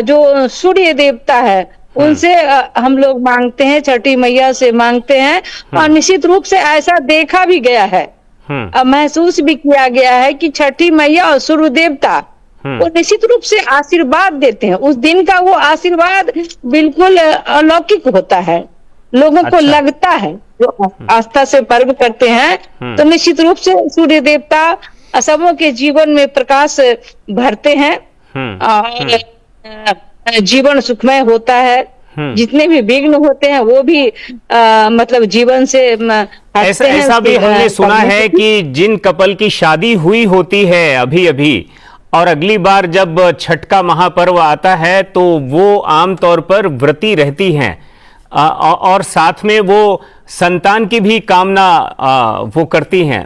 जो सूर्य देवता है उनसे हम लोग मांगते हैं, छठी मैया से मांगते हैं। और निश्चित रूप से ऐसा देखा भी गया है, महसूस भी किया गया है कि छठी मैया और सूर्य देवता वो निश्चित रूप से आशीर्वाद देते हैं। उस दिन का वो आशीर्वाद बिल्कुल अलौकिक होता है, लोगों को लगता है जो आस्था से पर्व करते हैं। तो निश्चित रूप से सूर्य देवता सबों के जीवन में प्रकाश भरते हैं और जीवन सुखमय होता है। जितने भी विघ्न होते हैं वो भी मतलब जीवन से ऐसा ऐसा भी हमने सुना है कि जिन कपल की शादी हुई होती है अभी अभी और अगली बार जब छठ का महापर्व आता है तो वो आमतौर पर व्रती रहती हैं और साथ में वो संतान की भी कामना वो करती हैं,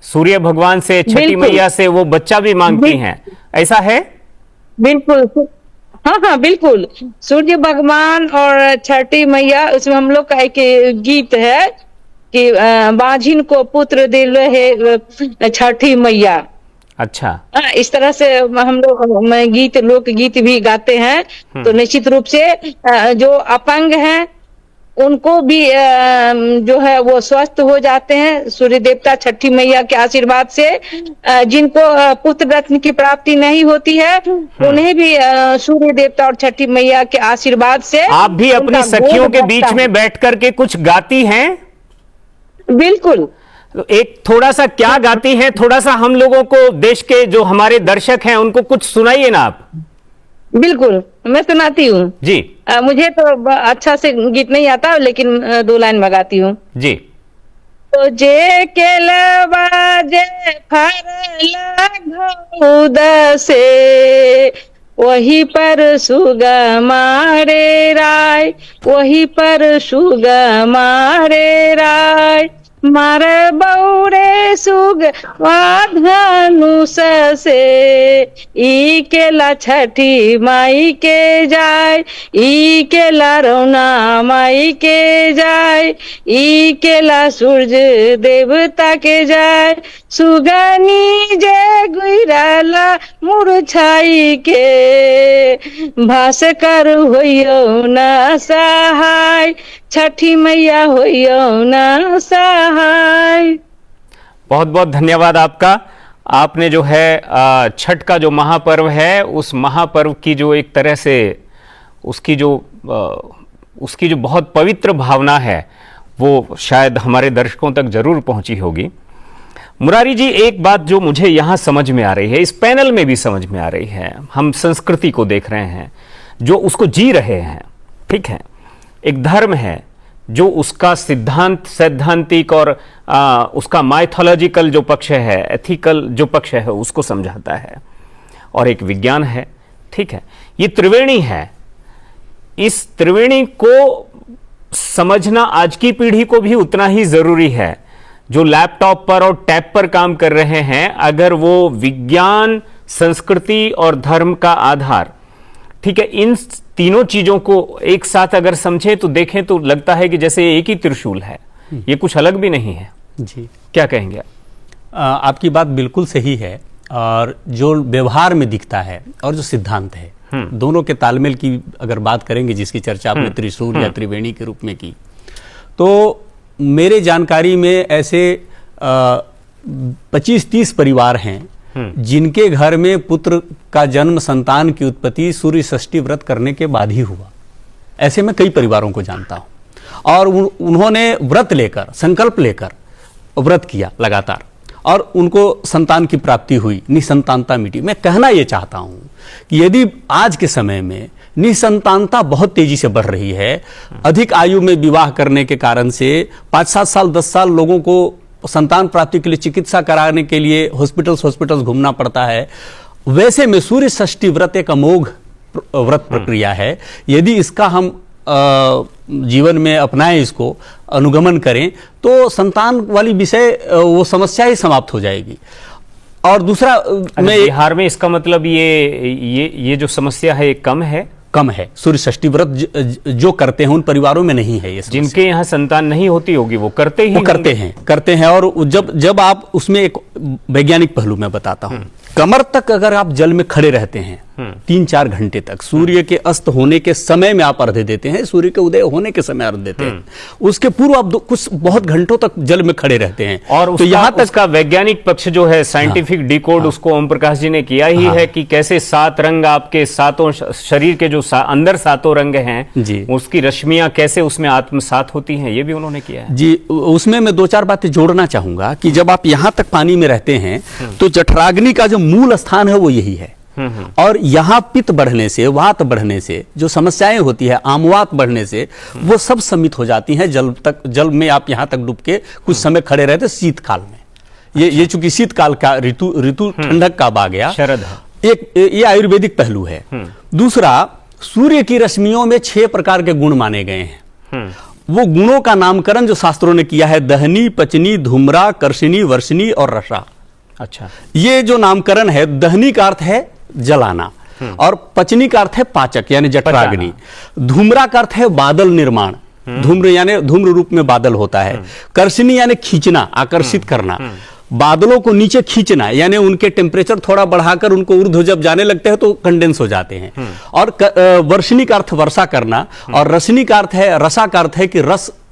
सूर्य भगवान से, छठी मैया से वो बच्चा भी मांगती हैं, ऐसा है? बिल्कुल, हाँ बिल्कुल। सूर्य भगवान और छठी मैया, उसमें हम लोग का एक गीत है कि बाझिन को पुत्र दिल है छठी मैया। अच्छा, इस तरह से हम लोग लोक गीत भी गाते हैं। तो निश्चित रूप से जो अपंग हैं उनको भी जो है वो स्वस्थ हो जाते हैं सूर्य देवता छठी मैया के आशीर्वाद से। जिनको पुत्र रत्न की प्राप्ति नहीं होती है उन्हें भी सूर्य देवता और छठी मैया के आशीर्वाद से। आप भी अपनी सखियों के बीच में बैठ करके कुछ गाती हैं? बिल्कुल। तो एक थोड़ा सा क्या गाती हैं, थोड़ा सा हम लोगों को, देश के जो हमारे दर्शक हैं उनको कुछ सुनाइए ना आप। बिल्कुल, मैं सुनाती हूँ जी। मुझे तो अच्छा से गीत नहीं आता, लेकिन 2 लाइन बगाती हूँ जी। तो जे केलवा जे फरला घउद से वही पर सुगा मारे राय, वही पर सुगा मारे राय। मार बौरे सुग धनुष से ई केला छठी माई के जाय, ई केला रौना माई के जाय, ई केला सूर्य देवता के जाय। सुगनी जे गुइराला मुरछाई के भास्कर होइयो न सहाय, छठी मैया होइयो न सहाय। बहुत बहुत धन्यवाद आपका। आपने जो है छठ का जो महापर्व है उस महापर्व की जो एक तरह से उसकी जो बहुत पवित्र भावना है वो शायद हमारे दर्शकों तक जरूर पहुंची होगी। मुरारी जी, एक बात जो मुझे यहाँ समझ में आ रही है, इस पैनल में भी समझ में आ रही है, हम संस्कृति को देख रहे हैं जो उसको जी रहे हैं, ठीक है। एक धर्म है जो उसका सैद्धांतिक और उसका माइथोलॉजिकल जो पक्ष है, एथिकल जो पक्ष है उसको समझाता है, और एक विज्ञान है, ठीक है। ये त्रिवेणी है। इस त्रिवेणी को समझना आज की पीढ़ी को भी उतना ही जरूरी है। जो लैपटॉप पर और टैब पर काम कर रहे हैं, अगर वो विज्ञान, संस्कृति और धर्म का आधार, ठीक है, इन तीनों चीजों को एक साथ अगर समझें तो देखें तो लगता है कि जैसे एक ही त्रिशूल है, ये कुछ अलग भी नहीं है। जी, क्या कहेंगे? आपकी बात बिल्कुल सही है। और जो व्यवहार में दिखता है और जो सिद्धांत है, दोनों के तालमेल की अगर बात करेंगे, जिसकी चर्चा आपने त्रिशूल या त्रिवेणी के रूप में की, तो मेरे जानकारी में ऐसे 25-30 परिवार हैं जिनके घर में पुत्र का जन्म, संतान की उत्पत्ति सूर्य षष्ठी व्रत करने के बाद ही हुआ। ऐसे मैं कई परिवारों को जानता हूं, और उन्होंने व्रत लेकर, संकल्प लेकर व्रत किया लगातार, और उनको संतान की प्राप्ति हुई, निसंतानता मिटी। मैं कहना यह चाहता हूं कि यदि आज के समय में निसंतानता बहुत तेजी से बढ़ रही है, अधिक आयु में विवाह करने के कारण से 5-7 साल 10 साल लोगों को संतान प्राप्ति के लिए चिकित्सा कराने के लिए हॉस्पिटल्स घूमना पड़ता है, वैसे में सूर्य षष्ठी व्रत एक अमोघ व्रत प्रक्रिया है। यदि इसका हम जीवन में अपनाएं, इसको अनुगमन करें, तो संतान वाली विषय वो समस्या ही समाप्त हो जाएगी। और दूसरा, बिहार में इसका मतलब ये जो समस्या है ये कम है। सूर्य षष्ठी व्रत जो करते हैं उन परिवारों में नहीं है ये समस्या। जिनके यहाँ संतान नहीं होती होगी वो करते हैं। और जब आप उसमें एक वैज्ञानिक पहलू मैं बताता हूं, कमर तक अगर आप जल में खड़े रहते हैं 3-4 घंटे तक, सूर्य के अस्त होने के समय में आप अर्घ्य देते हैं, सूर्य के उदय होने के समय अर्घ्य देते हैं, उसके पूर्व आप कुछ बहुत घंटों तक जल में खड़े रहते हैं। और तो यहाँ तक का वैज्ञानिक पक्ष जो है, साइंटिफिक डिकोड, उसको ओम प्रकाश जी ने किया ही है कि कैसे 7 रंग आपके सातों शरीर के जो अंदर 7 रंग हैं, उसकी रश्मियां कैसे उसमें आत्मसात होती हैं, ये भी उन्होंने किया है। जी, उसमें मैं 2-4 बातें जोड़ना चाहूंगा कि जब आप यहां तक पानी में रहते हैं तो जठराग्नि का जो मूल स्थान है वो यही है। और यहाँ पित्त बढ़ने से, वात बढ़ने से जो समस्याएं होती है, आमवात बढ़ने से, वो सब सम्मित हो जाती हैं जल में आप यहाँ तक डूब के कुछ समय खड़े रहते शीतकाल में। ये चूंकि शीतकाल का ऋतु ठंडक का आ गया, शरद, एक ये आयुर्वेदिक पहलू है। दूसरा, सूर्य की रश्मियों में 6 प्रकार के गुण माने गए हैं। वो गुणों का नामकरण जो शास्त्रों ने किया है, दहनी, पचनी, धूम्रा, कर्षिणी, वर्षिणी और रसा। अच्छा, ये जो नामकरण है, दहनी का अर्थ है जलाना, और पचनी का अर्थ है पाचक यानी जठराग्नि, धूम्रा का अर्थ है बादल निर्माण, धूम्र यानी धूम्र रूप में बादल होता है, कर्षिणी यानी खींचना, आकर्षित करना, बादलों को नीचे खींचना यानी उनके टेम्परेचर थोड़ा बढ़ाकर उनको ऊर्ध्व जब जाने लगते हैं तो कंडेंस हो जाते हैं, और वर्षिणी का अर्थ वर्षा करना, और रसनी का अर्थ है, रसा का अर्थ है कि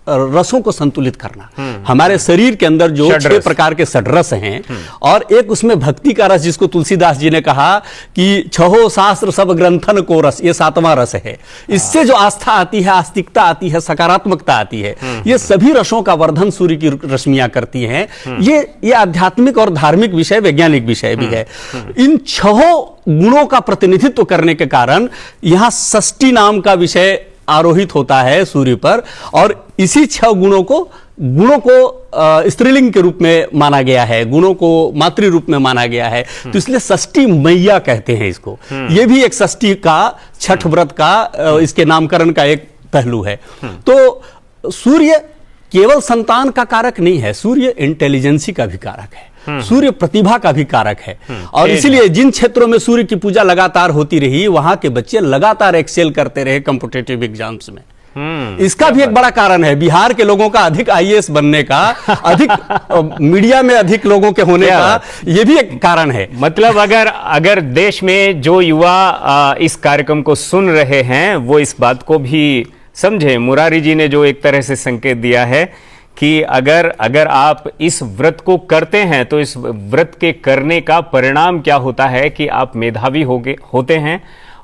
रसों को संतुलित करना। हमारे शरीर के अंदर जो 6 प्रकार के षड्रस हैं, और एक उसमें भक्ति का रस, जिसको तुलसीदास जी ने कहा कि 6 शास्त्र सब ग्रंथन को रस, ये 7वां रस है। इससे जो आस्था आती है, आस्तिकता आती है, सकारात्मकता आती है, ये सभी रसों का वर्धन सूर्य की रश्मियां करती हैं। ये आध्यात्मिक और धार्मिक विषय, वैज्ञानिक विषय भी है। इन 6 गुणों का प्रतिनिधित्व करने के कारण यहां षष्ठी नाम का विषय आरोहित होता है सूर्य पर, और इसी 6 गुणों को स्त्रीलिंग के रूप में माना गया है, गुणों को मातृ रूप में माना गया है, तो इसलिए षष्ठी मैया कहते हैं इसको। ये भी एक षष्ठी का, छठ व्रत का, इसके नामकरण का एक पहलू है। तो सूर्य केवल संतान का कारक नहीं है, सूर्य इंटेलिजेंसी का भी कारक है, सूर्य प्रतिभा का भी कारक है। और इसीलिए जिन क्षेत्रों में सूर्य की पूजा लगातार होती रही, वहां के बच्चे लगातार एक्सेल करते रहे कॉम्पिटिटिव एग्जाम्स में। इसका भी एक बड़ा कारण है, बिहार के लोगों का अधिक आईएएस बनने का, अधिक मीडिया में अधिक लोगों के होने का, यह भी एक कारण है। मतलब अगर देश में जो युवा इस कार्यक्रम को सुन रहे हैं, वो इस बात को भी समझे, मुरारी जी ने जो एक तरह से संकेत दिया है कि अगर आप इस व्रत को करते हैं तो इस व्रत के करने का परिणाम क्या होता है कि आप मेधावी होते हैं,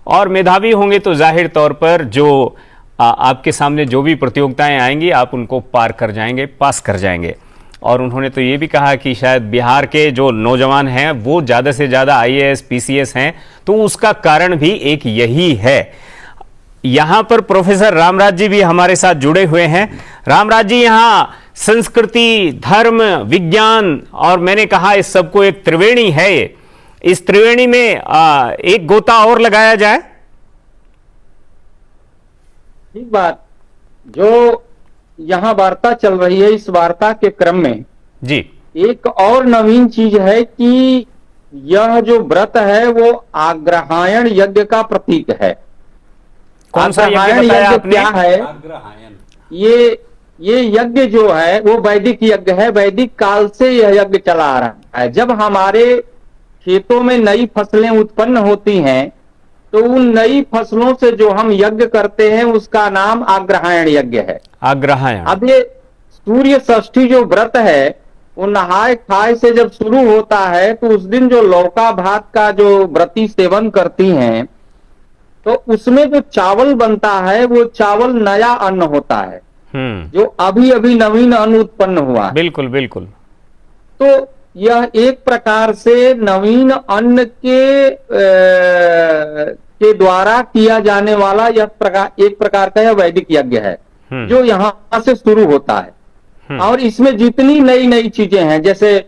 और मेधावी होंगे तो जाहिर तौर पर जो आपके सामने जो भी प्रतियोगिताएं आएंगी आप उनको पार कर जाएंगे, पास कर जाएंगे। और उन्होंने तो ये भी कहा कि शायद बिहार के जो नौजवान हैं वो ज़्यादा से ज़्यादा आईएएस पीसीएस हैं, तो उसका कारण भी एक यही है। यहाँ पर प्रोफेसर रामराज जी भी हमारे साथ जुड़े हुए हैं। रामराज जी, यहाँ संस्कृति, धर्म, विज्ञान और मैंने कहा इस सबको एक त्रिवेणी है। इस त्रिवेणी में एक गोता और लगाया जाए। ठीक बात। जो यहाँ वार्ता चल रही है, इस वार्ता के क्रम में जी एक और नवीन चीज है कि यह जो व्रत है वो आग्रहायण यज्ञ का प्रतीक है। कौन सा यज्ञ आग्रहायण बताया यज्ञ आपने? क्या है? ये यज्ञ जो है वो वैदिक यज्ञ है। वैदिक काल से यह यज्ञ चला आ रहा है। जब हमारे खेतों में नई फसलें उत्पन्न होती हैं तो उन नई फसलों से जो हम यज्ञ करते हैं उसका नाम आग्रहायण यज्ञ है। आग्रहायण। अब ये सूर्य षष्ठी जो व्रत है वो नहाय खाए से जब शुरू होता है तो उस दिन जो लौका भात का जो व्रती सेवन करती हैं तो उसमें जो चावल बनता है वो चावल नया अन्न होता है, जो अभी अभी नवीन अन्न उत्पन्न हुआ है। बिल्कुल बिल्कुल। तो यह एक प्रकार से नवीन अन्न के द्वारा किया जाने वाला यह एक प्रकार का यह वैदिक यज्ञ है जो यहाँ से शुरू होता है। और इसमें जितनी नई नई चीजें हैं, जैसे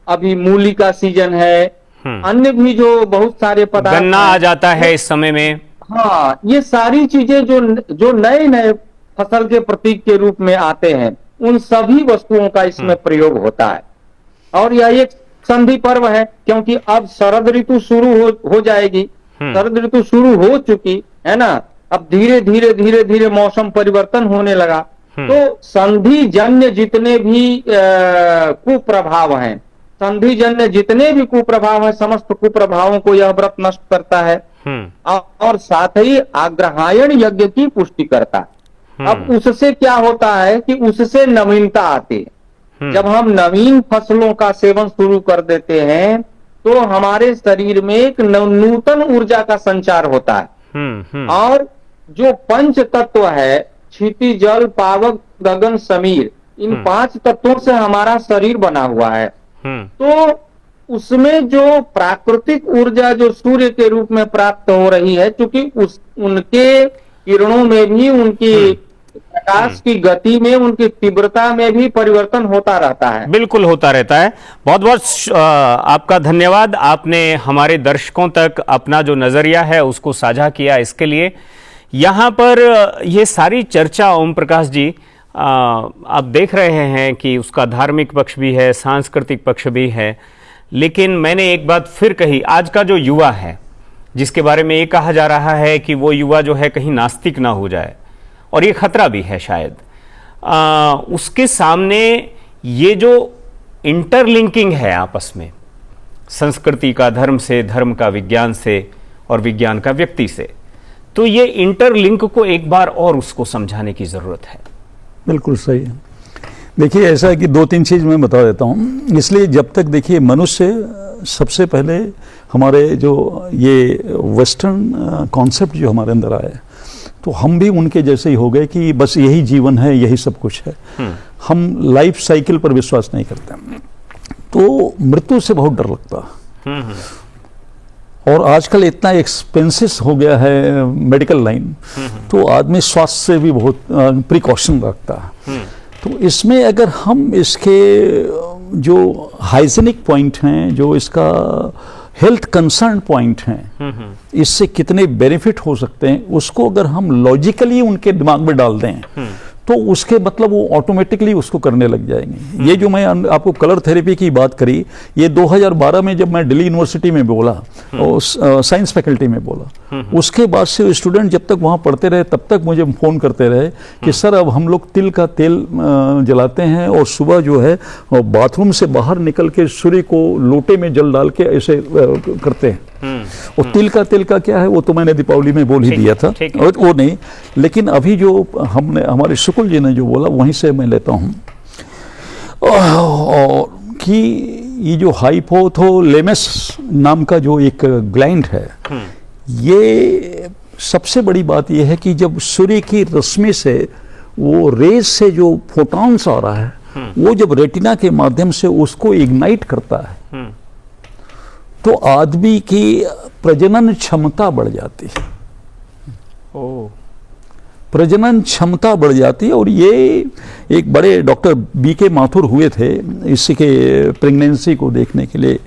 अभी मूली का सीजन है, अन्य भी जो बहुत सारे पदार्थ, गन्ना आ जाता है इस समय में। हाँ, ये सारी चीजें जो नए नए फसल के प्रतीक के रूप में आते हैं, उन सभी वस्तुओं का इसमें प्रयोग होता है। और यह एक संधि पर्व है क्योंकि अब शरद ऋतु शुरू हो जाएगी। शरद ऋतु शुरू हो चुकी है ना, अब धीरे धीरे मौसम परिवर्तन होने लगा। तो संधि जन्य जितने भी कुप्रभाव हैं, संधि जन्य जितने भी कुप्रभाव हैं, समस्त कुप्रभावों को यह व्रत नष्ट करता है और साथ ही आग्रहायण यज्ञ की पुष्टि करता है। अब उससे क्या होता है कि उससे नवीनता आती है। जब हम नवीन फसलों का सेवन शुरू कर देते हैं तो हमारे शरीर में एक नूतन ऊर्जा का संचार होता है। और जो पंच तत्व है, क्षिति, जल, पावक, गगन, समीर, इन 5 तत्वों से हमारा शरीर बना हुआ है। तो उसमें जो प्राकृतिक ऊर्जा जो सूर्य के रूप में प्राप्त हो रही है, क्योंकि उनके किरणों में भी, उनकी प्रकाश की गति में, उनकी तीव्रता में भी परिवर्तन होता रहता है। बिल्कुल होता रहता है। बहुत बहुत आपका धन्यवाद, आपने हमारे दर्शकों तक अपना जो नजरिया है उसको साझा किया, इसके लिए। यहाँ पर ये सारी चर्चा ओम प्रकाश जी, आप देख रहे हैं कि उसका धार्मिक पक्ष भी है, सांस्कृतिक पक्ष भी है, लेकिन मैंने एक बात फिर कही, आज का जो युवा है जिसके बारे में ये कहा जा रहा है कि वो युवा जो है कहीं नास्तिक ना हो जाए, और ये खतरा भी है शायद, उसके सामने ये जो इंटरलिंकिंग है आपस में, संस्कृति का धर्म से, धर्म का विज्ञान से, और विज्ञान का व्यक्ति से, तो ये इंटरलिंक को एक बार और उसको समझाने की जरूरत है। बिल्कुल सही है। देखिए, ऐसा है कि 2-3 चीज़ मैं बता देता हूँ। इसलिए जब तक देखिए मनुष्य सबसे पहले हमारे जो ये वेस्टर्न कॉन्सेप्ट जो हमारे अंदर आए, तो हम भी उनके जैसे ही हो गए कि बस यही जीवन है, यही सब कुछ है। हम लाइफ साइकिल पर विश्वास नहीं करते, तो मृत्यु से बहुत डर लगता है। और आजकल इतना एक्सपेंसिव हो गया है मेडिकल लाइन, तो आदमी स्वास्थ्य से भी बहुत प्रिकॉशन रखता है। तो इसमें अगर हम इसके जो हाइजीनिक पॉइंट हैं, जो इसका हेल्थ कंसर्न पॉइंट हैं, इससे कितने बेनिफिट हो सकते हैं, उसको अगर हम लॉजिकली उनके दिमाग में डाल दें, तो उसके मतलब वो ऑटोमेटिकली उसको करने लग जाएंगे। ये जो मैं आपको कलर थेरेपी की बात करी, ये 2012 में जब मैं दिल्ली यूनिवर्सिटी में बोला और साइंस फैकल्टी में बोला, उसके बाद से स्टूडेंट जब तक वहाँ पढ़ते रहे तब तक मुझे फ़ोन करते रहे कि सर अब हम लोग तिल का तेल जलाते हैं और सुबह जो है बाथरूम से बाहर निकल के सूर्य को लोटे में जल डाल के ऐसे करते हैं। और तिल का क्या है वो तो मैंने दीपावली में बोल ही दिया था, और वो नहीं, लेकिन अभी जो हमने हमारे शुक्ल जी ने जो बोला वहीं से मैं लेता हूँ, और कि ये जो हाइपोथैलेमस नाम का जो एक ग्लैंड है, ये सबसे बड़ी बात यह है कि जब सूर्य की रश्मि से वो रेज से जो फोटॉन्स आ रहा है, वो जब रेटिना के माध्यम से उसको इग्नाइट करता है, तो आदमी की प्रजनन क्षमता बढ़ जाती है। प्रजनन क्षमता बढ़ जाती है। और ये एक बड़े डॉक्टर BK माथुर हुए थे इसी के प्रेगनेंसी को देखने के लिए,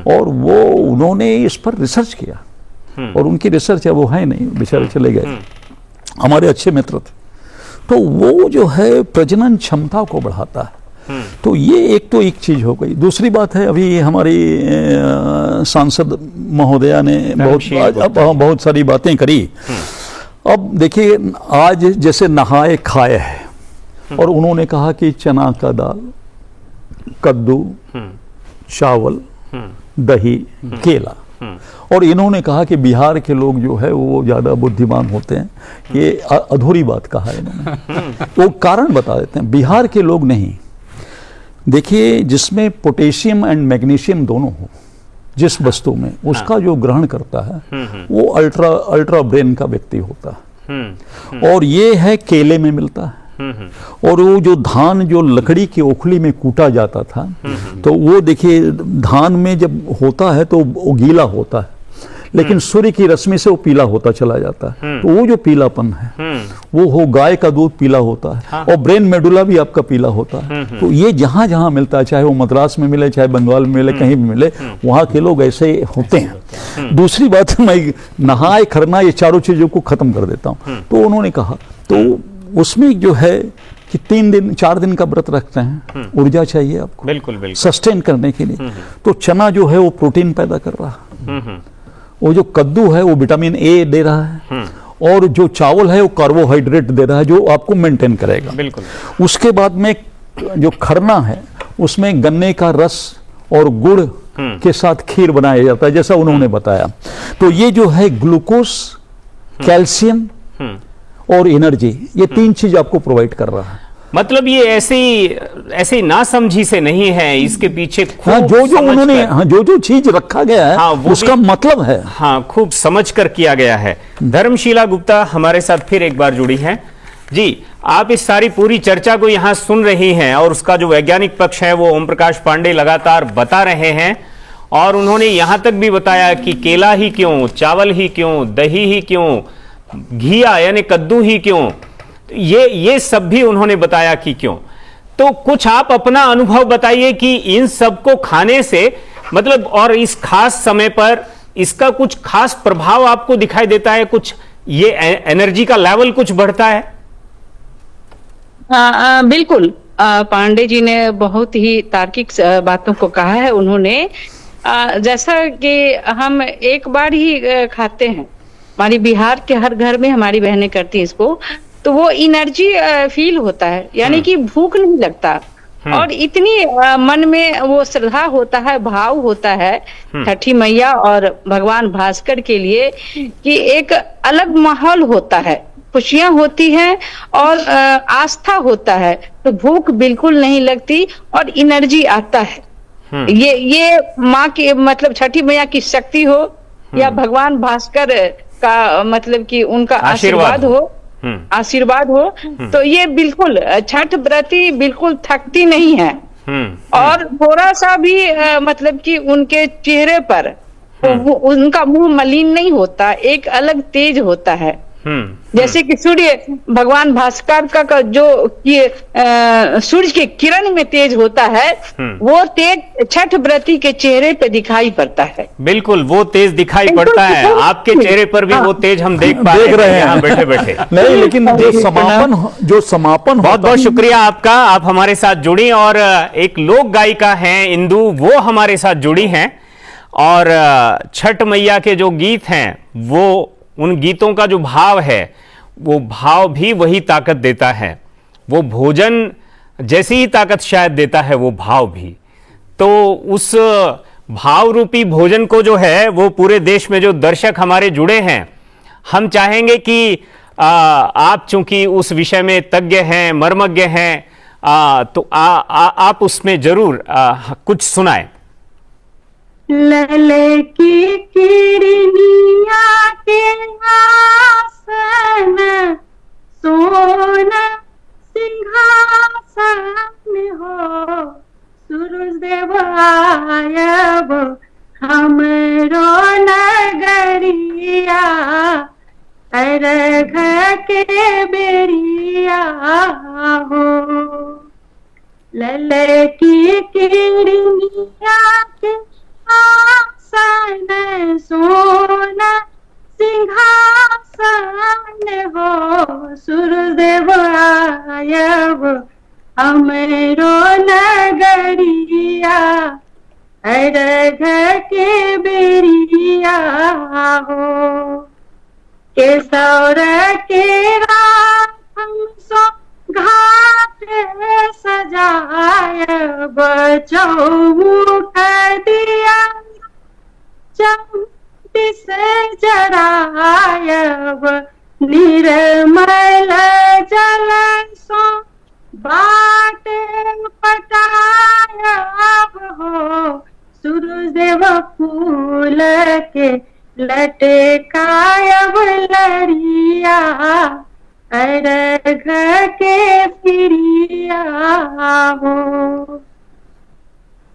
और वो उन्होंने इस पर रिसर्च किया, और उनकी रिसर्च है वो है नहीं, बेचारे चले गए, हमारे अच्छे मित्र थे। तो वो जो है प्रजनन क्षमता को बढ़ाता है। तो ये एक चीज हो गई। दूसरी बात है, अभी हमारी सांसद महोदया ने बहुत सारी बातें करी। अब देखिए, आज जैसे नहाए खाए है, और उन्होंने कहा कि चना का दाल, कद्दू, चावल, दही, केला, और इन्होंने कहा कि बिहार के लोग जो है वो ज्यादा बुद्धिमान होते हैं। ये अधूरी बात कहा इन्होंने। वो कारण बता देते हैं, बिहार के लोग नहीं। देखिए, जिसमें पोटेशियम एंड मैग्नीशियम दोनों हो जिस वस्तु में, उसका जो ग्रहण करता है वो अल्ट्रा ब्रेन का व्यक्ति होता है। और ये है केले में मिलता है। और वो जो धान जो लकड़ी की ओखली में कूटा जाता था, तो वो देखिए धान में जब होता है तो वो गीला होता है, लेकिन सूर्य की रश्मि से वो पीला होता चला जाता है। तो वो जो पीलापन है वो हो गाय का दूध पीला होता है, और ब्रेन मेडुला भी आपका पीला होता है। तो ये जहां जहां मिलता है, चाहे वो मद्रास में मिले, चाहे बंगाल में मिले, कहीं भी मिले, वहां के लोग ऐसे होते हैं। दूसरी बात, मैं नहाए खरना ये चारों चीजों को खत्म कर देता हूं। तो उन्होंने कहा, तो उसमें जो है कि 3-4 दिन का व्रत रखते हैं, ऊर्जा चाहिए आपको बिल्कुल सस्टेन करने के लिए। तो चना जो है वो प्रोटीन पैदा कर रहा है, वो जो कद्दू है वो विटामिन A दे रहा है, और जो चावल है वो कार्बोहाइड्रेट दे रहा है जो आपको मेंटेन करेगा। बिल्कुल। उसके बाद में जो खरना है उसमें गन्ने का रस और गुड़ के साथ खीर बनाया जाता है, जैसा उन्होंने बताया। तो ये जो है ग्लूकोज, कैल्शियम और एनर्जी, ये 3 चीज आपको प्रोवाइड कर रहा है। मतलब ये ऐसे ना समझी से नहीं है, इसके पीछे खूब जो उन्होंने जो चीज रखा गया है, उसका मतलब है। हाँ, खूब समझ कर किया गया है। धर्मशीला गुप्ता हमारे साथ फिर एक बार जुड़ी हैं। जी, आप इस सारी पूरी चर्चा को यहाँ सुन रही हैं, और उसका जो वैज्ञानिक पक्ष है वो ओम प्रकाश पांडे लगातार बता रहे हैं। और उन्होंने यहां तक भी बताया कि केला ही क्यों, चावल ही क्यों, दही ही क्यों, घिया यानी कद्दू ही क्यों, ये सब भी उन्होंने बताया कि क्यों। तो कुछ आप अपना अनुभव बताइए कि इन सबको खाने से मतलब और इस खास समय पर इसका कुछ खास प्रभाव आपको दिखाई देता है, कुछ ये एनर्जी का लेवल कुछ बढ़ता है? बिल्कुल। पांडे जी ने बहुत ही तार्किक बातों को कहा है। उन्होंने जैसा कि हम एक बार ही खाते हैं, हमारी बिहार के हर घर में हमारी बहनें करती हैं इसको, तो वो एनर्जी फील होता है, यानी कि भूख नहीं लगता और इतनी मन में वो श्रद्धा होता है, भाव होता है छठी मैया और भगवान भास्कर के लिए कि एक अलग माहौल होता है, खुशियां होती हैं और आस्था होता है, तो भूख बिल्कुल नहीं लगती और एनर्जी आता है। ये माँ की मतलब छठी मैया की शक्ति हो या भगवान भास्कर का मतलब कि उनका आशीर्वाद हो, तो ये बिल्कुल छठ व्रती बिल्कुल थकती नहीं है। और थोड़ा सा भी मतलब कि उनके चेहरे पर उनका मुंह मलिन नहीं होता, एक अलग तेज होता है। जैसे कि सूर्य भगवान भास्कर का जो सूर्य के किरण में तेज होता है, वो तेज छठ व्रती के चेहरे पे दिखाई पड़ता है। बिल्कुल वो तेज दिखाई पड़ता है, आपके चेहरे पर भी वो तेज हम देख रहे हैं यहाँ बैठे बैठे। नहीं, लेकिन जो समापन बहुत बहुत शुक्रिया आपका, आप हमारे साथ जुड़ी और एक लोक गायिका हैं इंदु, वो हमारे साथ जुड़ी हैं और छठ मैया के जो गीत हैं वो उन गीतों का जो भाव है वो भाव भी वही ताकत देता है, वो भोजन जैसी ही ताकत शायद देता है वो भाव भी। तो उस भाव रूपी भोजन को जो है वो पूरे देश में जो दर्शक हमारे जुड़े हैं, हम चाहेंगे कि आप चूंकि उस विषय में तज्ञ हैं, मर्मज्ञ हैं, तो आप उसमें जरूर कुछ सुनाएं। लले की किरनिया के आसन, सोना सिंहासन हो, सूरज देव आयब हमरो नगरिया, अर्घ के बेरिया हो। लले की किरनिया के आसन, सोना सिंहासन हो, सूर्यदेव आयब हमरो नगरिया, अर्घ के बेरिया हो। केसौर के राम सो घाट सजायब, चौमुख दिया चौतीस जरायब, निर्मल जल सो बाट पटायब हो, सूरजदेव फूल के लटकायब लरिया, अर्घ के फिरिया हो।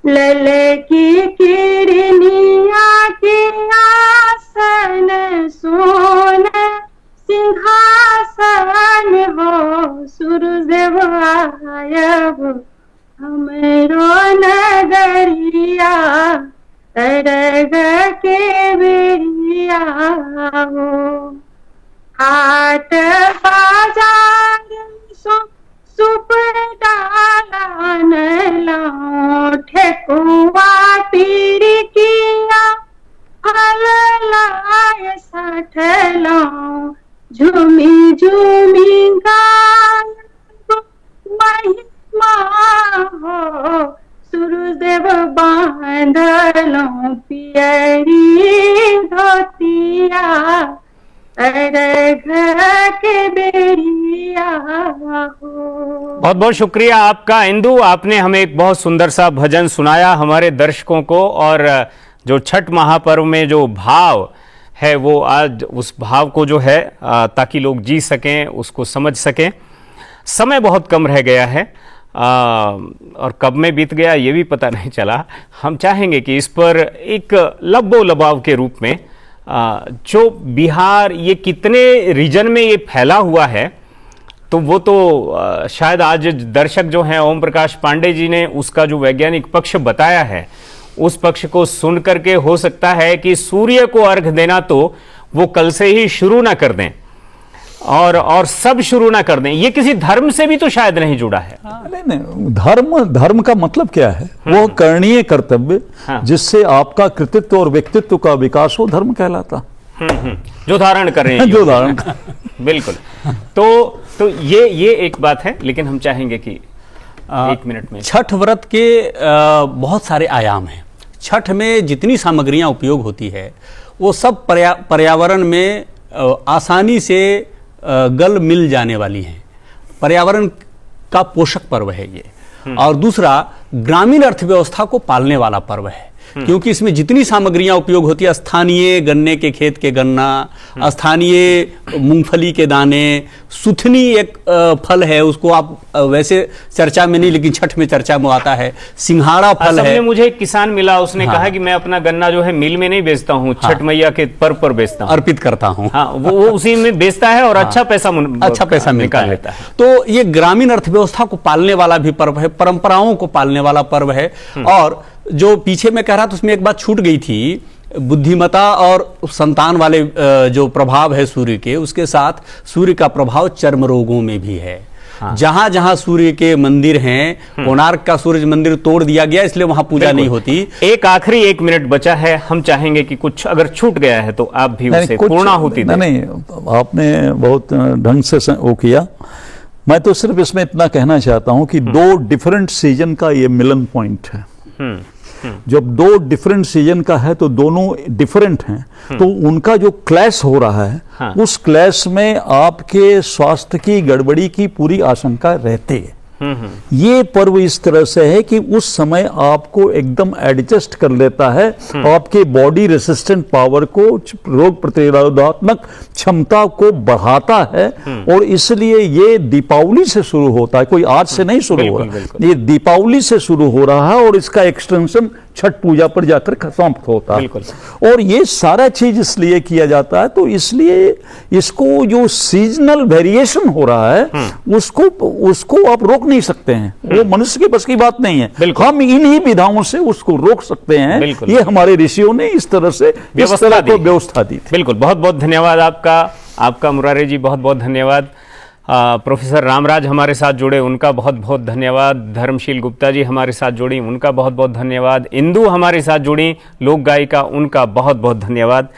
लले की किरनिया के आसन, सोना सिंहासन हो, सूरजदेव आयब हमरो नगरिया, अर्घ के बेरिया हो। हाट बाजार सो सुप डालन लाओ, ठेकुआ पीरिकिया फल लाए साठ लाओ, झूमी झूमी गायब महिमा हो, सूरजदेव बांधलो पियरी धोतिया, के बेरिया हो। बहुत बहुत शुक्रिया आपका इंदु, आपने हमें एक बहुत सुंदर सा भजन सुनाया हमारे दर्शकों को और जो छठ महापर्व में जो भाव है वो आज उस भाव को जो है ताकि लोग जी सकें, उसको समझ सकें। समय बहुत कम रह गया है। और कब में बीत गया ये भी पता नहीं चला। हम चाहेंगे कि इस पर एक लबो लबाव के रूप में जो बिहार ये कितने रीजन में ये फैला हुआ है, तो वो तो शायद आज दर्शक जो हैं ओम प्रकाश पांडे जी ने उसका जो वैज्ञानिक पक्ष बताया है उस पक्ष को सुन करके हो सकता है कि सूर्य को अर्घ देना तो वो कल से ही शुरू ना कर दें और सब शुरू ना कर दें। ये किसी धर्म से भी तो शायद नहीं जुड़ा है। नहीं, धर्म का मतलब क्या है? वो करणीय कर्तव्य जिससे आपका कृतित्व और व्यक्तित्व का विकास हो, धर्म कहलाता। जो धारण कर रहे हैं जो धारण बिल्कुल। तो ये एक बात है, लेकिन हम चाहेंगे कि 1 मिनट में छठ व्रत के बहुत सारे आयाम हैं। छठ में जितनी सामग्रियां उपयोग होती है वो सब पर्यावरण में आसानी से गल मिल जाने वाली हैं। पर्यावरण का पोषक पर्व है ये। और दूसरा, ग्रामीण अर्थव्यवस्था को पालने वाला पर्व है, क्योंकि इसमें जितनी सामग्रियां उपयोग होती है, स्थानीय गन्ने के खेत के गन्ना, स्थानीय मूंगफली के दाने, सुथनी एक फल है, उसको आप वैसे चर्चा में नहीं लेकिन छठ में चर्चा में आता है, सिंघाड़ा फल है। मुझे एक किसान मिला, उसने कहा कि मैं अपना गन्ना जो है मिल में नहीं बेचता हूँ, छठ मैया के पर्व पर बेचता हूँ, अर्पित करता हूँ। हाँ, वो उसी में बेचता है और अच्छा पैसा निकाल लेता है। तो ये ग्रामीण अर्थव्यवस्था को पालने वाला भी पर्व है, परंपराओं को पालने वाला पर्व है। और जो पीछे मैं कह रहा था उसमें एक बात छूट गई थी, बुद्धिमता और संतान वाले जो प्रभाव है सूर्य के, उसके साथ सूर्य का प्रभाव चर्म रोगों में भी है। जहां जहां सूर्य के मंदिर हैं, कोणार्क का सूर्य मंदिर तोड़ दिया गया, इसलिए वहां पूजा नहीं होती। एक आखिरी 1 मिनट बचा है, हम चाहेंगे कि कुछ अगर छूट गया है तो आप भी उसे पूर्णाहुति दें। नहीं, आपने बहुत ढंग से वो किया। मैं तो सिर्फ इसमें इतना कहना चाहता हूं कि 2 डिफरेंट सीजन का ये मिलन पॉइंट है। जब 2 डिफरेंट सीजन का है तो दोनों डिफरेंट हैं, तो उनका जो क्लैश हो रहा है, उस क्लैश में आपके स्वास्थ्य की गड़बड़ी की पूरी आशंका रहती है। ये पर्व इस तरह से है कि उस समय आपको एकदम एडजस्ट कर लेता है, आपके बॉडी रेसिस्टेंट पावर को, रोग प्रतिरोधात्मक क्षमता को बढ़ाता है। और इसलिए ये दीपावली से शुरू होता है, कोई आज से नहीं शुरू हो रहा, ये दीपावली से शुरू हो रहा है और इसका एक्सटेंशन छठ पूजा पर जाकर समाप्त होता है। और ये सारा चीज इसलिए किया जाता है, तो इसलिए इसको जो सीजनल वेरिएशन हो रहा है उसको आप रोक नहीं सकते हैं, वो मनुष्य के बस की बात नहीं है। हम इन्हीं विधाओं से उसको रोक सकते हैं। ये हमारे ऋषियों ने इस तरह से व्यवस्था दी थी। बिल्कुल, बहुत बहुत धन्यवाद आपका मुरारी जी, बहुत बहुत धन्यवाद। प्रोफेसर रामराज हमारे साथ जुड़े, उनका बहुत बहुत धन्यवाद। धर्मशील गुप्ता जी हमारे साथ जुड़ी, उनका बहुत बहुत धन्यवाद। इंदु हमारे साथ जुड़ी, लोक गायिका, उनका बहुत बहुत धन्यवाद।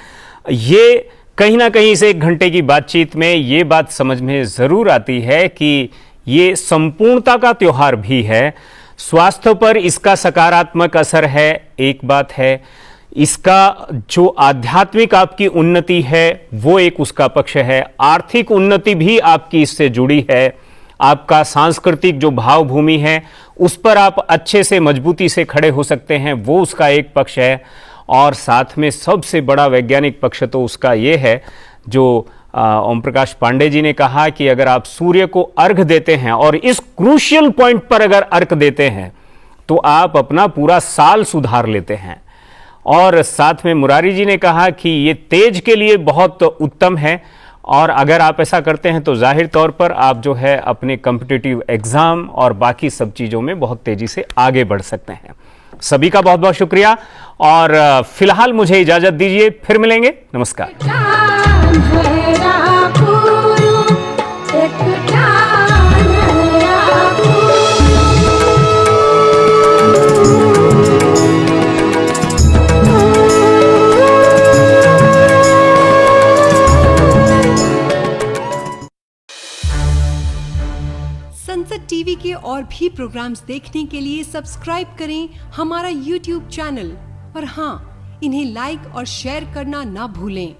ये कहीं ना कहीं से 1 घंटे की बातचीत में ये बात समझ में ज़रूर आती है कि ये संपूर्णता का त्योहार भी है। स्वास्थ्य पर इसका सकारात्मक असर है, एक बात है। इसका जो आध्यात्मिक आपकी उन्नति है वो एक उसका पक्ष है। आर्थिक उन्नति भी आपकी इससे जुड़ी है। आपका सांस्कृतिक जो भावभूमि है उस पर आप अच्छे से मजबूती से खड़े हो सकते हैं, वो उसका एक पक्ष है। और साथ में सबसे बड़ा वैज्ञानिक पक्ष तो उसका ये है जो ओम प्रकाश पांडे जी ने कहा कि अगर आप सूर्य को अर्घ देते हैं और इस क्रूशियल पॉइंट पर अगर अर्घ देते हैं तो आप अपना पूरा साल सुधार लेते हैं। और साथ में मुरारी जी ने कहा कि ये तेज के लिए बहुत उत्तम है, और अगर आप ऐसा करते हैं तो जाहिर तौर पर आप जो है अपने कॉम्पिटिटिव एग्जाम और बाकी सब चीज़ों में बहुत तेजी से आगे बढ़ सकते हैं। सभी का बहुत बहुत शुक्रिया, और फिलहाल मुझे इजाजत दीजिए, फिर मिलेंगे, नमस्कार। संसद टीवी के और भी प्रोग्राम्स देखने के लिए सब्सक्राइब करें हमारा YouTube चैनल और हाँ, इन्हें लाइक और शेयर करना ना भूलें।